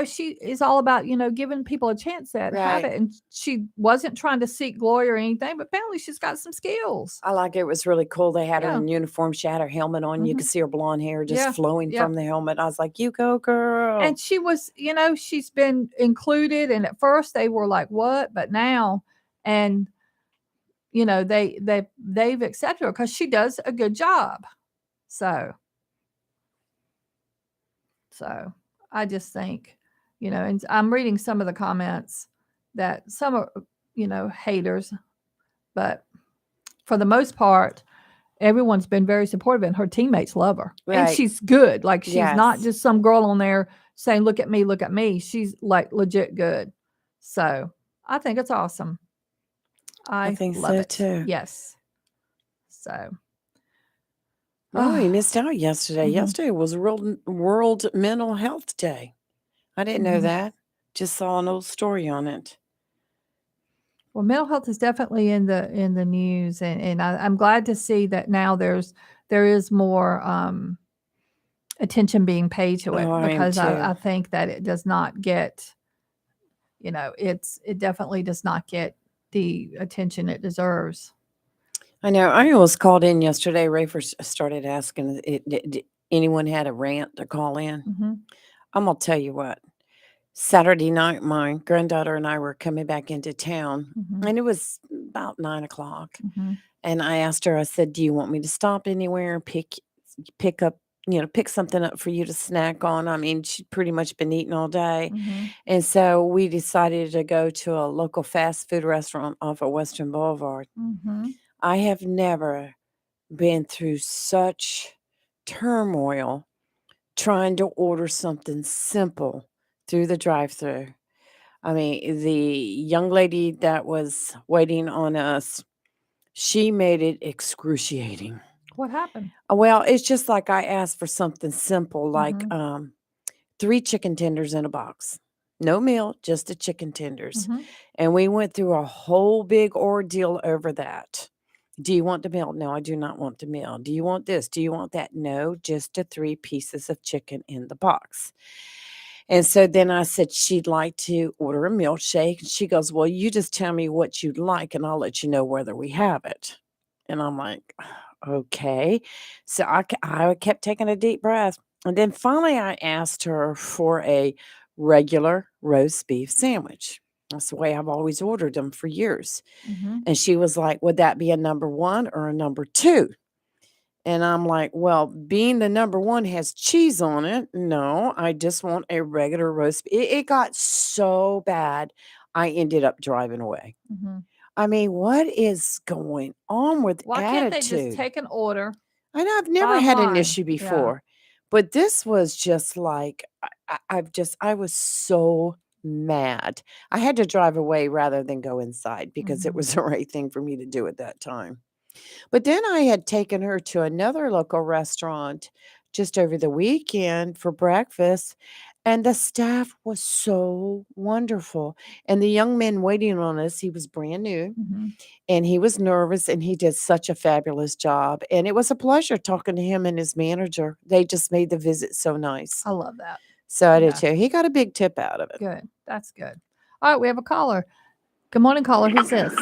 she is all about, giving people a chance at have Right. it. And she wasn't trying to seek glory or anything, but apparently she's got some skills. I like it. It was really cool. They had her Yeah. in uniform. She had her helmet on. You could see her blonde hair just Yeah. flowing Yeah. from the helmet. I was like, you go, girl. And she was, she's been included. And at first they were like, what? But now, and they've accepted her because she does a good job. So I just think, and I'm reading some of the comments that some are, haters, but for the most part, everyone's been very supportive and her teammates love her. And Right. she's good. Like she's not Yes. just some girl on there saying, look at me, look at me. She's like legit good. So I think it's awesome. I think love so, it. too. Yes. So. Oh, we missed out yesterday. Mhm. Yesterday was World Mental Health Day. I didn't know Mhm. that. Just saw an old story on it. Well, mental health is definitely in the news, and I'm glad to see that now there is more attention being paid to it Oh, I am because too. I think that it does not get it definitely does not get the attention it deserves. I know. I almost called in yesterday. Ray first started asking did anyone had a rant to call in. Mm-hmm. I'm gonna tell you what. Saturday night, my granddaughter and I were coming back into town, Mm-hmm. and it was about 9:00. Mm-hmm. And I asked her. I said, "Do you want me to stop anywhere and pick up, pick something up for you to snack on?" I mean, she'd pretty much been eating all day, Mm-hmm. and so we decided to go to a local fast food restaurant off of Western Boulevard. Mm-hmm. I have never been through such turmoil trying to order something simple through the drive-thru. I mean, the young lady that was waiting on us, she made it excruciating. What happened? Well, it's just like I asked for something simple, like Mhm. 3 chicken tenders in a box. No meal, just the chicken tenders. Mm-hmm. And we went through a whole big ordeal over that. Do you want the meal? No, I do not want the meal. Do you want this? Do you want that? No, just the 3 pieces of chicken in the box. And so then I said she'd like to order a milkshake. And she goes, "Well, you just tell me what you'd like and I'll let you know whether we have it." And I'm like, okay. So I kept taking a deep breath. And then finally I asked her for a regular roast beef sandwich. That's the way I've always ordered them for years. Mm-hmm. And she was like, "Would that be a number 1 or a number 2?" And I'm like, "Well, being the number 1 has cheese on it. No, I just want a regular roast." It got so bad, I ended up driving away. Mm-hmm. I mean, what is going on with Why can't they just attitude? take an order? I know I've never Bottom had an line, issue yeah. before, but this was just like I was so mad. I had to drive away rather than go inside because it Mhm. was the right thing for me to do at that time. But then I had taken her to another local restaurant just over the weekend for breakfast, and the staff was so wonderful. And the young man waiting on us, he was brand new Mhm. and he was nervous and he did such a fabulous job. And it was a pleasure talking to him and his manager. They just made the visit so nice. I love that. So I did Yeah. too. He got a big tip out of it. Good. That's good. All right, we have a caller. Good morning, caller. Who's this?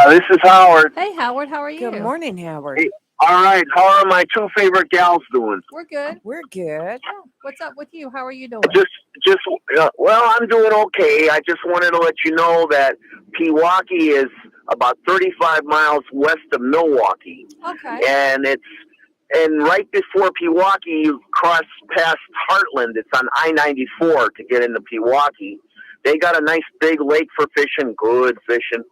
This is Howard. Hey, Howard. How are you? Good morning, Howard. Hey, all right. How are my 2 favorite gals doing? We're good. We're good. Yeah. What's up with you? How are you doing? Well, I'm doing okay. I just wanted to let you know that Pewaukee is about 35 miles west of Milwaukee, Okay. and right before Pewaukee, you cross past Heartland. It's on I-94 to get into Pewaukee. They got a nice big lake for fishing, good fishing.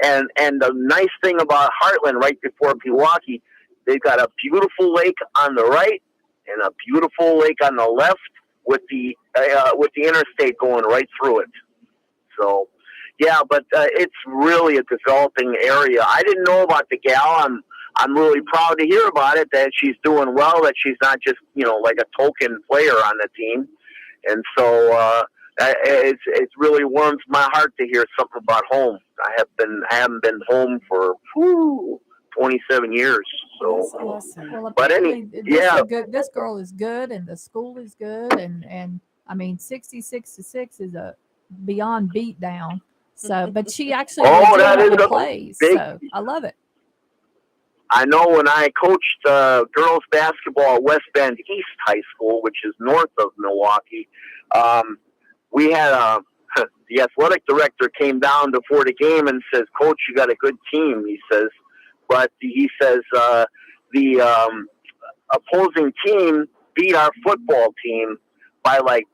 And the nice thing about Heartland, right before Pewaukee, they've got a beautiful lake on the right and a beautiful lake on the left with the interstate going right through it. So, yeah, but it's really a developing area. I didn't know about the gal. I'm really proud to hear about it, that she's doing well, that she's not just, like a token player on the team. And so it really warms my heart to hear something about home. I haven't been home for 27 years. So, That's awesome. Well, but apparently yeah. this girl is good, and the school is good, and I mean, 66-6 is a beyond beat down. So, but she actually that is legitimately a plays. big- So I love it. I know when I coached girls basketball at West Bend East High School, which is north of Milwaukee, we had the athletic director came down before the game and says, "Coach, you got a good team." He says, but he says the opposing team beat our football team by like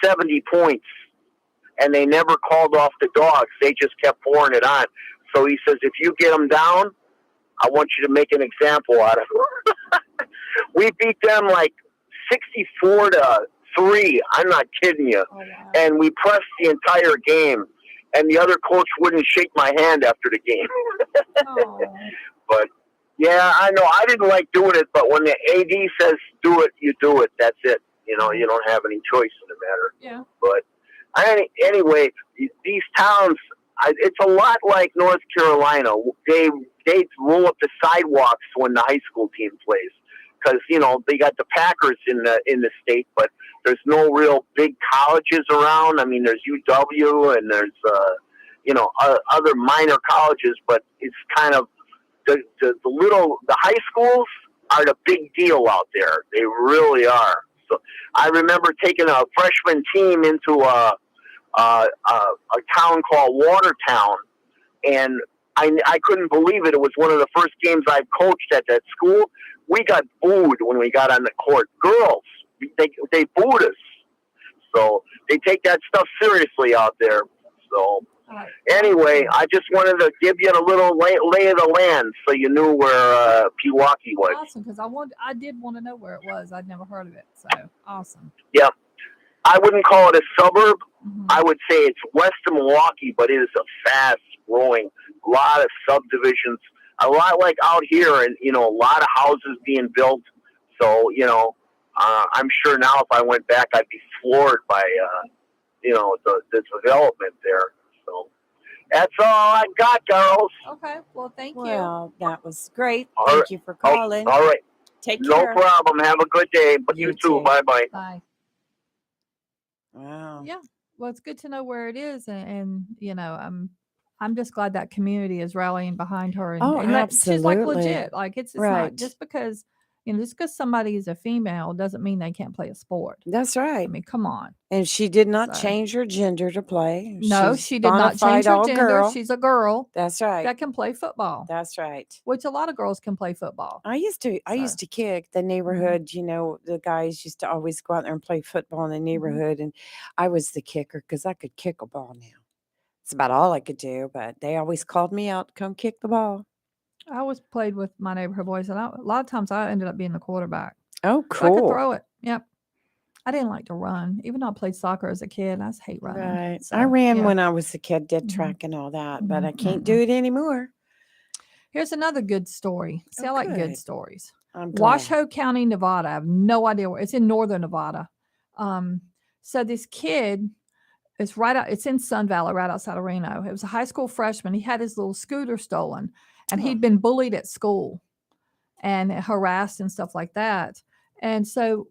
70 points, and they never called off the dogs. They just kept pouring it on. So he says, if you get them down, I want you to make an example out of it. We beat them like 64-3. I'm not kidding you. Oh, wow. And we pressed the entire game. And the other coach wouldn't shake my hand after the game. Oh. But, yeah, I know. I didn't like doing it, but when the AD says do it, you do it. That's it. You don't have any choice in the matter. Yeah. But anyway, these towns, it's a lot like North Carolina. They roll up the sidewalks when the high school team plays because they got the Packers in the state, but there's no real big colleges around. I mean, there's UW and there's other minor colleges, but it's kind of the high schools are the big deal out there. They really are. So I remember taking a freshman team into a town called Watertown, and I couldn't believe it. It was one of the first games I coached at that school. We got booed when we got on the court. Girls, they booed us. So they take that stuff seriously out there. So anyway, I just wanted to give you a little lay of the land so you knew where Pewaukee was. Awesome, because I did want to know where it was. I'd never heard of it. So awesome. Yeah. I wouldn't call it a suburb. Mm-hmm. I would say it's west of Milwaukee, but it is a fast growing, a lot of subdivisions, a lot like out here, and a lot of houses being built. So I'm sure now if I went back, I'd be floored by the development there. So that's all I got, girls. Okay. Well, thank you. Well, that was great. All Thank right. you for calling. All right. Take No care. problem. Have a good day. But You you too. too. Bye-bye. Bye. Wow. Yeah. Well, it's good to know where it is, and I'm just glad that community is rallying behind her. And, Oh, and she's like absolutely. legit. Like it's not Right. just because somebody is a female doesn't mean they can't play a sport. That's I right. mean, come on. And she did not So- change her gender to play. No, She's she did not bonafide change her all gender. girl. She's a girl That's right. that can play football, That's right. which a lot of girls can play football. I used to kick the neighborhood. The guys used to always go out there and play football in the neighborhood, and I was the kicker because I could kick a ball. Now it's about all I could do, but they always called me out to come kick the ball. I always played with my neighborhood boys, and a lot of times I ended up being the quarterback. Oh, So I could cool! throw it. Yep. I didn't like to run, even though I played soccer as a kid. I just hate running. Right. So, I ran yeah. when I was a kid, did Mhm. track and all that, but Mhm, I can't do it anymore. Here's another good story. See, Oh, I like good good. stories. I'm glad. Washoe County, Nevada. I have no idea where it's in northern Nevada. So this kid is it's in Sun Valley, right outside of Reno. It was a high school freshman. He had his little scooter stolen, and he'd been bullied at school and harassed and stuff like that. And so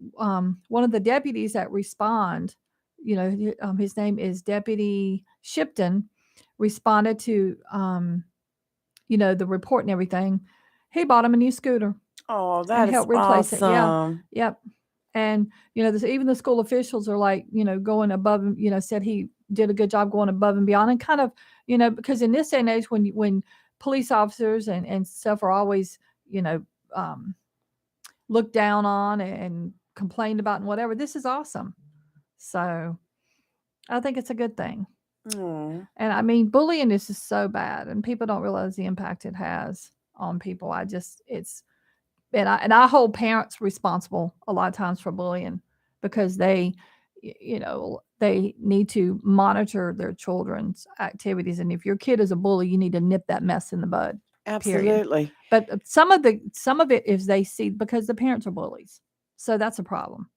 one of the deputies that respond, his name is Deputy Shipton, responded to the report and everything. He bought him a new scooter. Oh, that And is help replace it, yeah. awesome. Yep. And even the school officials are like, going above and said he did a good job going above and beyond, and kind of, because in this day and age when police officers and stuff are always, looked down on and complained about and whatever, this is awesome. So I think it's a good thing. Aw. And I mean, bullying is just so bad, and people don't realize the impact it has on people. And I hold parents responsible a lot of times for bullying, because they need to monitor their children's activities. And if your kid is a bully, you need to nip that mess in the bud. Period. Absolutely. But some of it is they see because the parents are bullies. So that's a problem.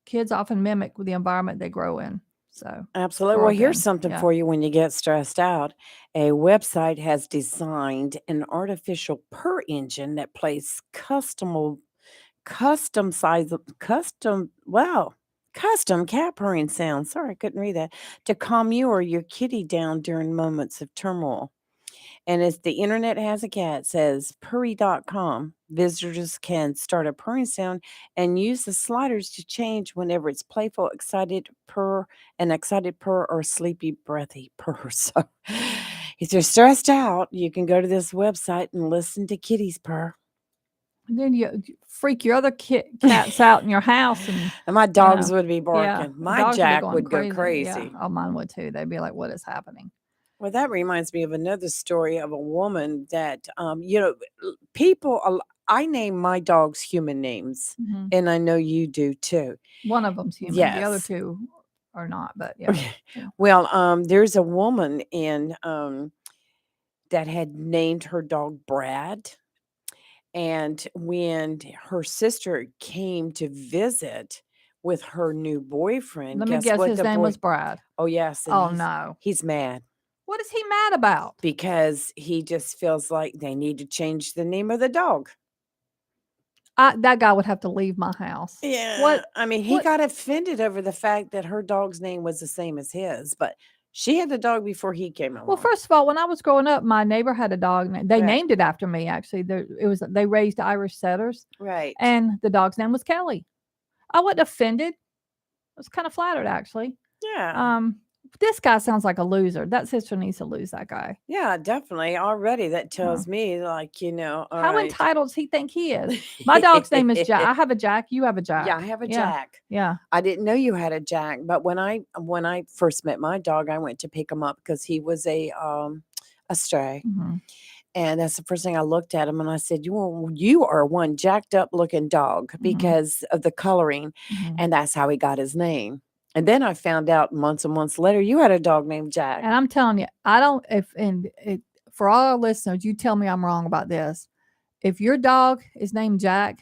Kids often mimic the environment they grow in. So Absolutely. grow Well, up here's in. something Yeah. for you when you get stressed out. A website has designed an artificial purr engine that plays custom cat purring sounds. Sorry, I couldn't read that. To calm you or your kitty down during moments of turmoil. And as the internet has a cat, says purry.com. Visitors can start a purring sound and use the sliders to change whenever it's playful, excited purr, or sleepy, breathy purr. So if you're stressed out, you can go to this website and listen to kitties purr. And then you freak your other cats out in your house, and And my dogs would be yeah, barking. the My dogs Jack going would go crazy. Yeah, oh, mine would too. They'd be like, "What is happening?" Well, that reminds me of another story of a woman that, people, I name my dogs human names, Mhm. and I know you do too. One of them's human. The other Yes. two are not. But yeah. Yeah. Well, there's a woman that had named her dog Brad. And when her sister came to visit with her new boyfriend, Let me guess guess. what His the name boy? was Brad. Oh, yes. And Oh no! he's mad What is he mad about? because he just feels like they need to change the name of the dog. That guy would have to leave my house. Yeah. What? I mean, he what- got offended over the fact that her dog's name was the same as his, but she had the dog before he came along. Well, first of all, when I was growing up, my neighbor had a dog. They Right. named it after me. Actually, they raised Irish setters, Right. and the dog's name was Kelly. I wasn't offended. I was kind of flattered, actually. Yeah. This guy sounds like a loser. That sister needs to lose that guy. Yeah, definitely. Already that tells me, like, all How right. entitled does he think he is? My dog's name is Jack. I have a Jack. You have a Jack. Yeah, I have a Yeah. Jack. Yeah. I didn't know you had a Jack, but when I first met my dog, I went to pick him up because he was a stray. Mhm. And that's the first thing I looked at him and I said, you are one jacked up looking dog because of the coloring. Mhm. And that's how he got his name. And then I found out months and months later, you had a dog named Jack. And I'm telling you, for all our listeners, you tell me I'm wrong about this. If your dog is named Jack,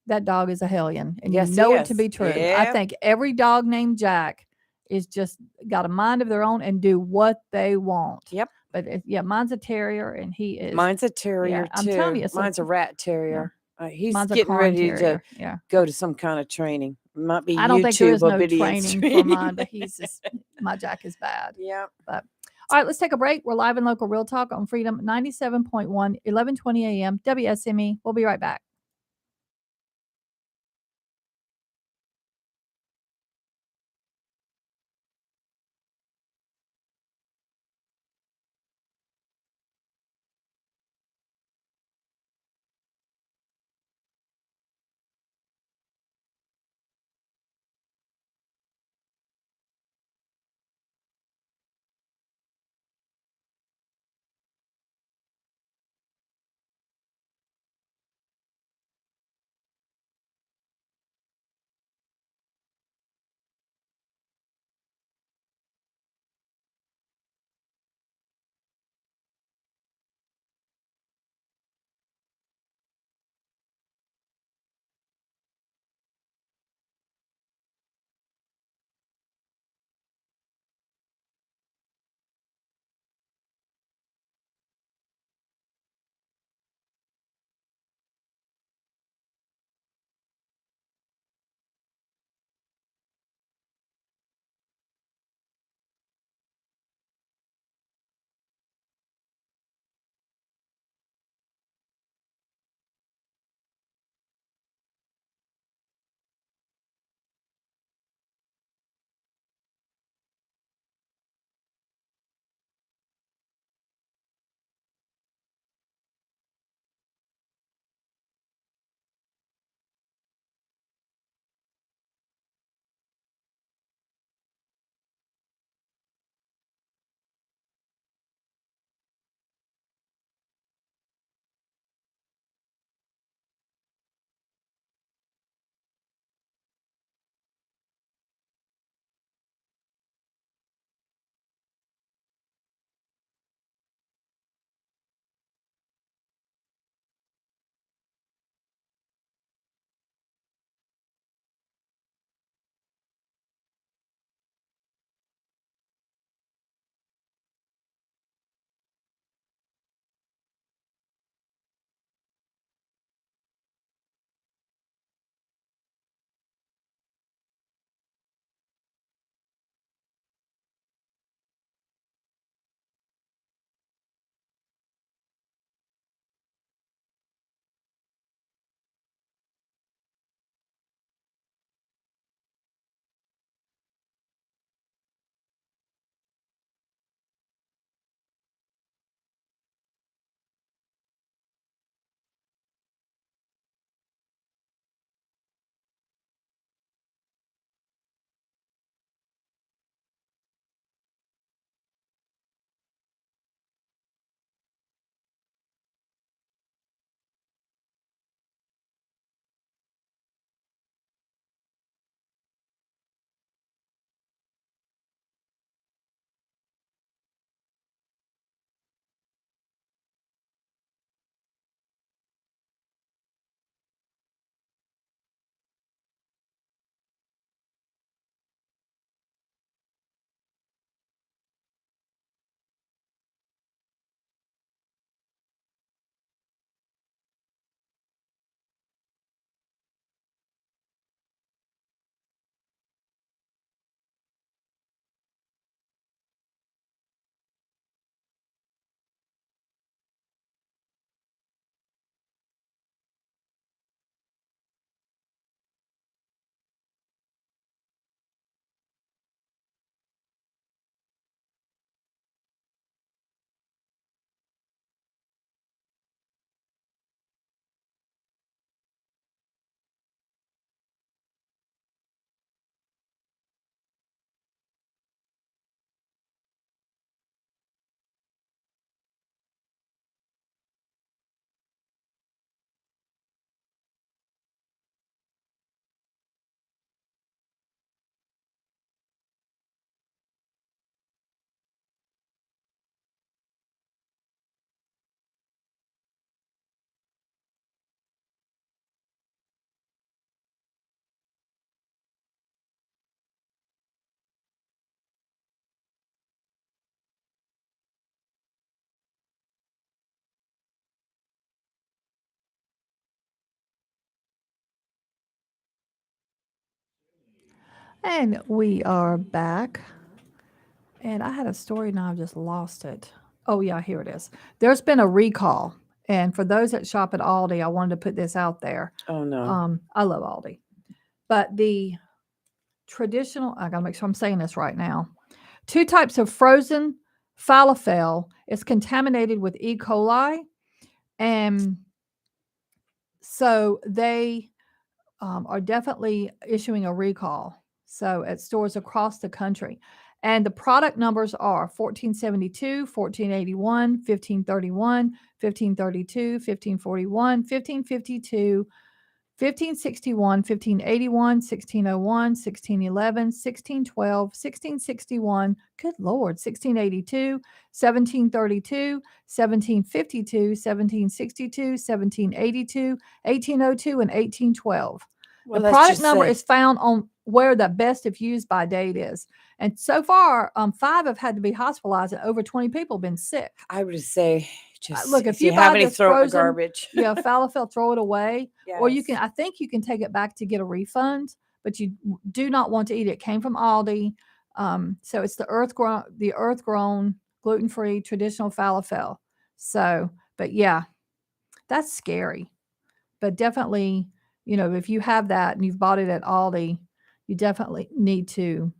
that dog is a hellion, and Yes, you he know it to is. be true. I Yep. think every dog named Jack is just got a mind of their own and do what they want. Yep. But mine's a terrier, and he is. Mine's a terrier I'm too. telling you, so- Mine's a rat terrier. He's Mine's a getting Cairn ready terrier. to Yeah. go to some kind of training. Might be I don't think there YouTube is no obedience training for mine, but my Jack is bad. Yep. But all right, let's take a break. We're live in local Real Talk on Freedom 97.1, 1120 a.m. WSME. We'll be right back. And we are back. And I had a story, now I've just lost it. Oh, yeah, here it is. There's been a recall. And for those that shop at Aldi, I wanted to put this out there. Oh no. I love Aldi. But the traditional, I got to make sure I'm saying this right now. 2 types of frozen falafel is contaminated with E. coli. And so they are definitely issuing a recall. So at stores across the country. And the product numbers are 1472, 1481, 1531, 1532, 1541, 1552, 1561, 1581, 1601, 1611, 1612, 1661, good Lord, 1682, 1732, 1752, 1762, 1782, 1802, and 1812. Well, The let's product just number say- is found on where the best if used by date is. And so far, 5 have had to be hospitalized and over 20 people have been sick. I would say just Look, if if you you have buy any, this throw it in the frozen- garbage. Yeah, falafel, throw it away. Or you can, Yes. I think you can take it back to get a refund, but you do not want to eat it. It came from Aldi. So it's the earth grown, gluten-free, traditional falafel. So, but yeah, that's scary. But definitely, if you have that and you've bought it at Aldi, you definitely need to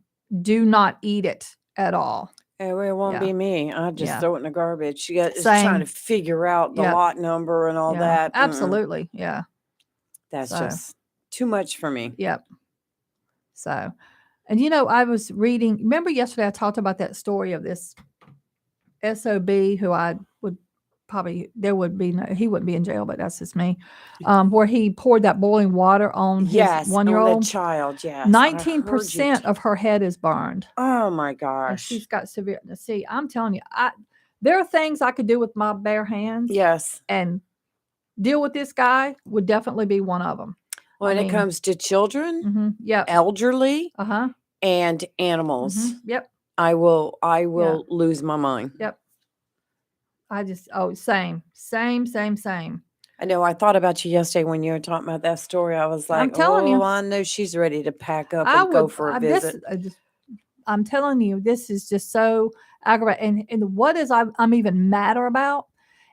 do not eat it at all. It won't Yeah. be me. I'll just Yeah. throw it in the garbage. You got just Same. trying to figure out the Yep. lot number and all Yeah, that. Mm-mm. absolutely. Yeah. That's So- just too much for me. Yep. So, and I was reading, remember yesterday I talked about that story of this SOB who I would probably, he wouldn't be in jail, but that's just me, where he poured that boiling water on Yes, his on the 1-year-old. child. Yes, I heard you 19% of her head is burned. Oh my And gosh. she's got severe, see, I'm telling you, there are things I could do with my bare hands. Yes. And deal with this guy would definitely be one of them. When mean- it comes to children, Yep. elderly, Uh-huh. and animals, Yep. I will lose my mind. Yep. Same. I know. I thought about you yesterday when you were talking about that story. I was like, I'm telling you. I know she's ready to pack up and go for a visit. I'm telling you, this is just so aggravating. And what is I'm even madder about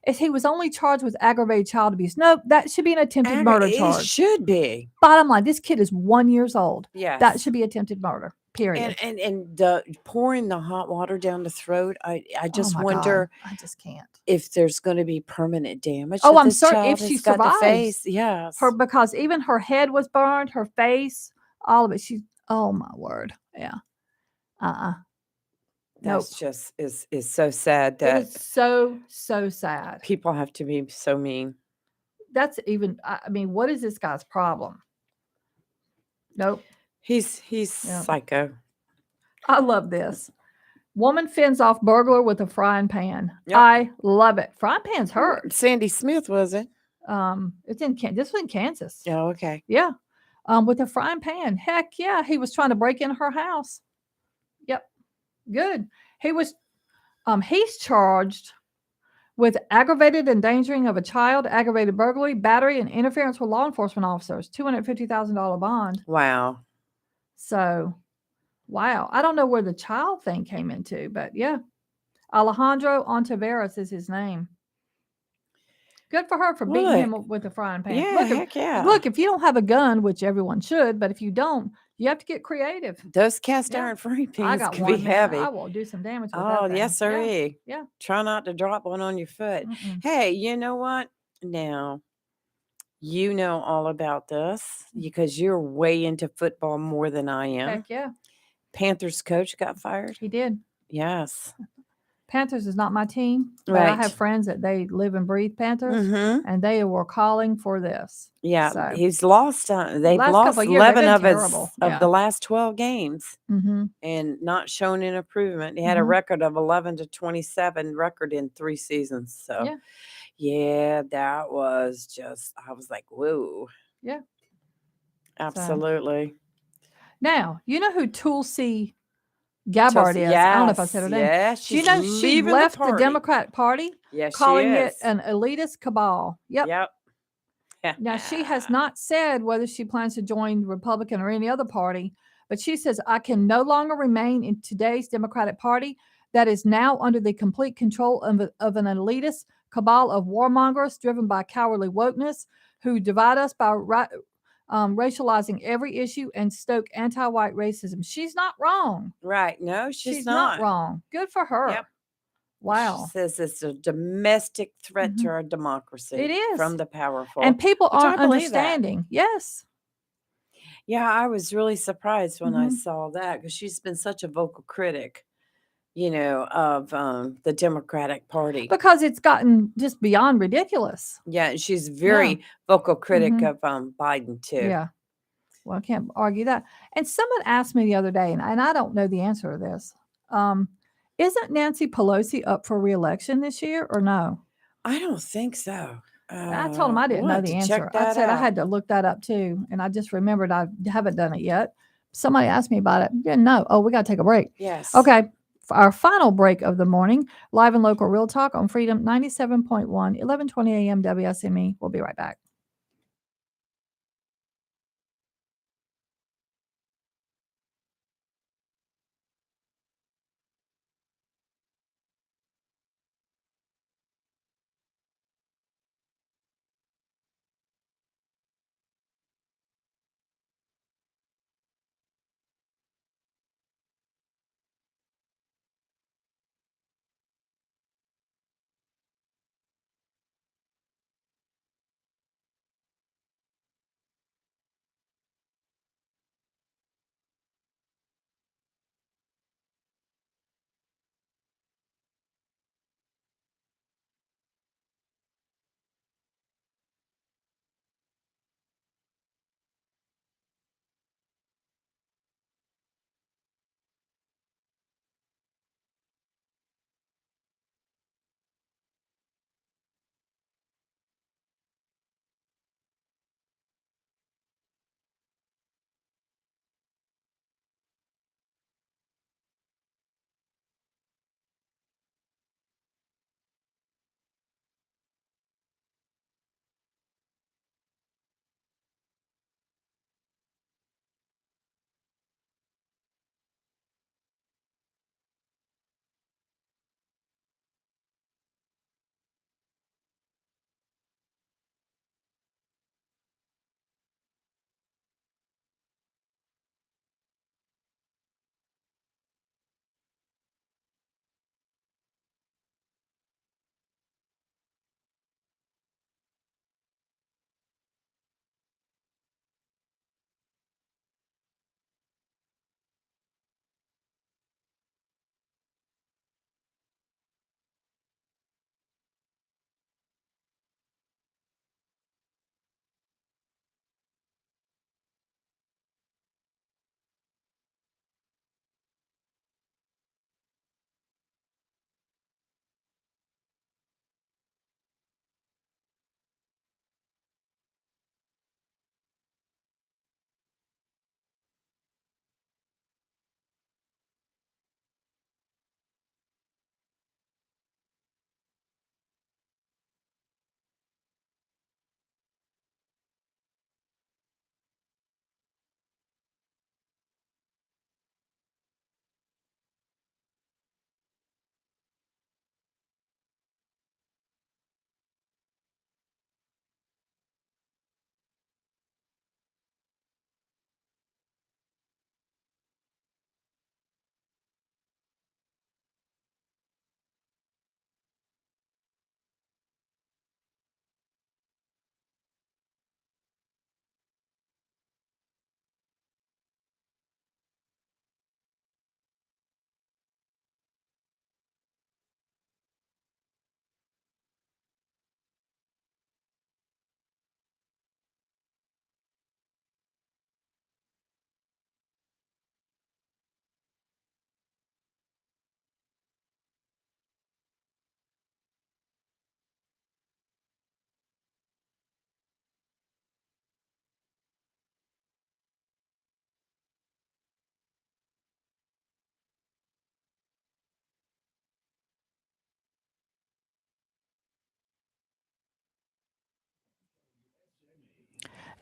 is he was only charged with aggravated child abuse. No, that should be an attempted murder It charge. should be. Bottom line, this kid is 1 year old. Yes. That should be attempted murder. Period. And the pouring the hot water down the throat. I just Oh my wonder God, I just can't. if there's going to be permanent damage. Oh, that I'm this certain child if she has got the survives. face. Yes. Because even her head was burned, her face, all of it. Oh my word. Yeah. Nope. That's just is so sad It that is so sad. people have to be so mean. That's even, I mean, what is this guy's problem? Nope. He's Yeah. psycho. I love this. Woman fends off burglar with a frying pan. Yep. I love it. Frying pans hurt. Sandy Smith, was it? It's in this was in Kansas. Oh, okay. Yeah. With a frying pan. Heck yeah. He was trying to break in her house. Yep. Good. He's charged with aggravated endangering of a child, aggravated burglary, battery, and interference with law enforcement officers. $250,000 bond. Wow. So, wow. I don't know where the child thing came into, but yeah. Alejandro Ontiveros is his name. Good for her for beating him with a frying pan. Yeah, heck yeah. Look, if you don't have a gun, which everyone should, but if you don't, you have to get creative. Those cast Yeah. iron frying I pans got can one. be Man. heavy. I will do some damage with Oh, that thing. yes, sirree. Yeah. Try not to drop one on your foot. Mm-mm. Hey, you know what? Now, you know all about this because you're way into football more than I am. Heck yeah. Panthers coach got fired. He did. Yes. Panthers is not my team, but I Right. have friends that they live and breathe Panthers, Mm-hmm. and they were calling for this. Yeah, So, he's lost. They've last lost couple of years, they've 11 been of terrible. of Yeah. the last 12 games mm-hmm. and not shown an improvement. He had a Mhm. record of 11-27 record in 3 seasons. So, Yeah. yeah, that was just. I was like, whoa. Yeah. Absolutely. Now, you know who Tulsi Gabbard is? I don't know if I said her name. Yes, Do you know she left the party. Democrat Party, Yes, calling she it is. an elitist cabal? Yep. Yep. Now, she has not said whether she plans to join the Republican or any other party, But she says, I can no longer remain in today's Democratic Party that is now under the complete control of an elitist cabal of warmongers driven by cowardly wokeness who divide us by racializing every issue and stoke anti-white racism. She's not wrong. Right. No, She's not wrong. Good for her. Yep. Wow. She says it's a domestic threat to Mhm. our democracy. It is. From the powerful. And people Which I aren't believe that. understanding. Yes. Yeah, I was really surprised when I Mhm. saw that because she's been such a vocal critic, of the Democratic Party. Because it's gotten just beyond ridiculous. Yeah, and she's very vocal critic of Biden too. Yeah. Well, I can't argue that. And someone asked me the other day, and I don't know the answer to this. Isn't Nancy Pelosi up for re-election this year or no? I don't think so. I told him I didn't we'll know have the to answer. check I that said I out. had to look that up too, and I just remembered I haven't done it yet. Somebody asked me about it. Didn't know. Oh, we got to take a break. Yes. Okay. For our final break of the morning, live and local real talk on Freedom 97.1, 1120 a.m. WSME. We'll be right back.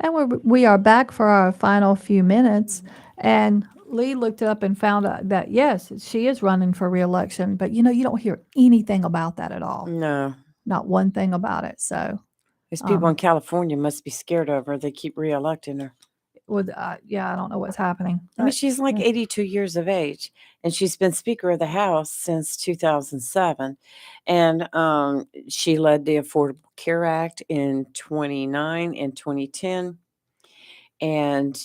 And we are back for our final few minutes. And Lee looked it up and found out that yes, she is running for reelection, but you don't hear anything about that at all. No, Not one thing about it. So these people in California must be scared of her. They keep reelecting her. I don't know what's happening. I mean, but, she's like yeah. 82 years of age, and she's been Speaker of the House since 2007. And she led the Affordable Care Act in 29 and 2010. And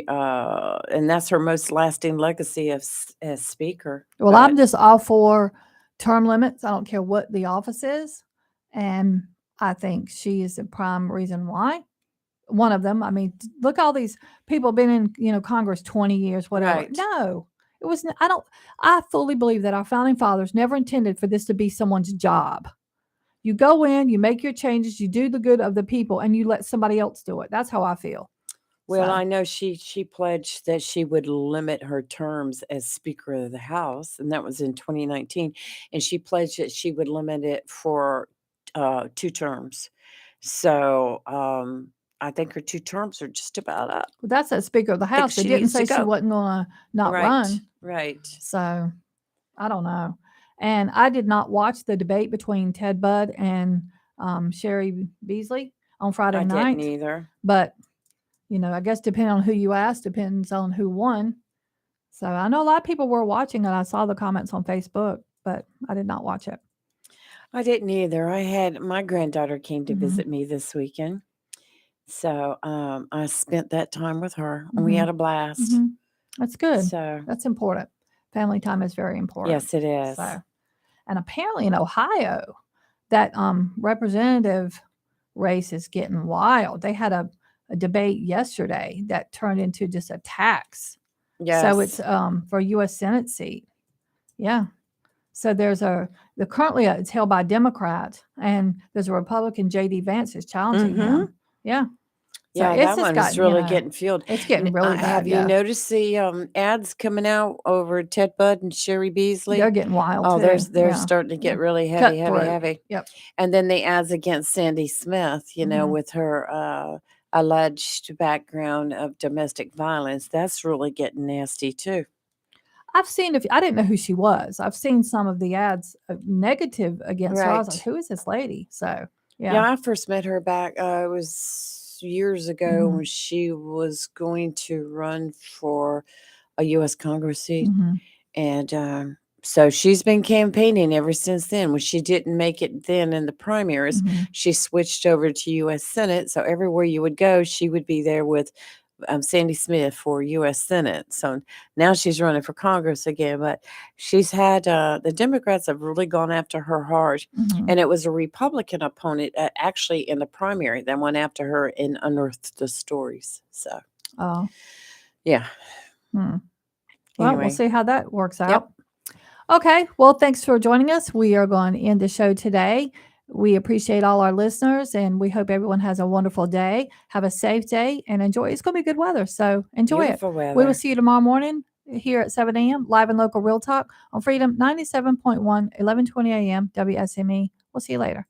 and that's her most lasting legacy as Speaker. Well, I'm just all for term limits. I don't care what the office is. And I think she is the prime reason why. One of them. I mean, look, all these people been in, Congress 20 years, whatever. Right. No, it was, I fully believe that our founding fathers never intended for this to be someone's job. You go in, you make your changes, you do the good of the people, and you let somebody else do it. That's how I feel. Well, So- I know she pledged that she would limit her terms as Speaker of the House, and that was in 2019. And she pledged that she would limit it for 2 terms. So I think her 2 terms are just about up. Well, that's a Speaker of the House. They she didn't needs to say she go. wasn't going to not Right, run. right. So I don't know. And I did not watch the debate between Ted Budd and Sherry Beasley on Friday I night. didn't either. But, I guess depending on who you ask, depends on who won. So I know a lot of people were watching it. I saw the comments on Facebook, but I did not watch it. I didn't either. I had my granddaughter came to Mhm. visit me this weekend. So I spent that time with her, and we had a blast. Mhm. That's good. So That's important. Family time is very important. yes, it is. So, and apparently in Ohio, that representative race is getting wild. They had a debate yesterday that turned into just attacks. Yes. So it's for a U.S. Senate seat. Yeah. So currently it's held by a Democrat, and there's a Republican, J.D. Vance, is challenging him. Yeah. So Yeah, it's that just one is gotten, really getting fueled. it's getting really bad. Have you noticed the ads coming out over Ted Budd and Sherry Beasley? They're getting wild Oh, too. they're Yeah. starting to get Yeah. really heavy, Cutthroat. Yep. And then the ads against Sandy Smith, Mhm. with her alleged background of domestic violence. That's really getting nasty too. I've seen I didn't know who she was. I've seen some of the ads negative against her. I was like, Right. who is this lady? So Yeah, I first met her back, it was years ago Mhm. when she was going to run for a U.S. Congress seat. Mhm. And so she's been campaigning ever since then. When she didn't make it then in the primaries, Mhm. she switched over to U.S. Senate. So everywhere you would go, she would be there with Sandy Smith for U.S. Senate. So now she's running for Congress again. But she's had the Democrats have really gone after her hard. Mhm. And it was a Republican opponent actually in the primary that went after her and unearthed the stories. So, Oh. yeah. Hmm. Well, Anyway. we'll see how that works Yep. out. Okay. Well, thanks for joining us. We are going to end the show today. We appreciate all our listeners, and we hope everyone has a wonderful day. Have a safe day and enjoy. It's going to be good weather, so enjoy Beautiful it. weather. We will see you tomorrow morning here at 7 a.m. live and local Real Talk on Freedom 97.1, 11:20 a.m. WSME. We'll see you later.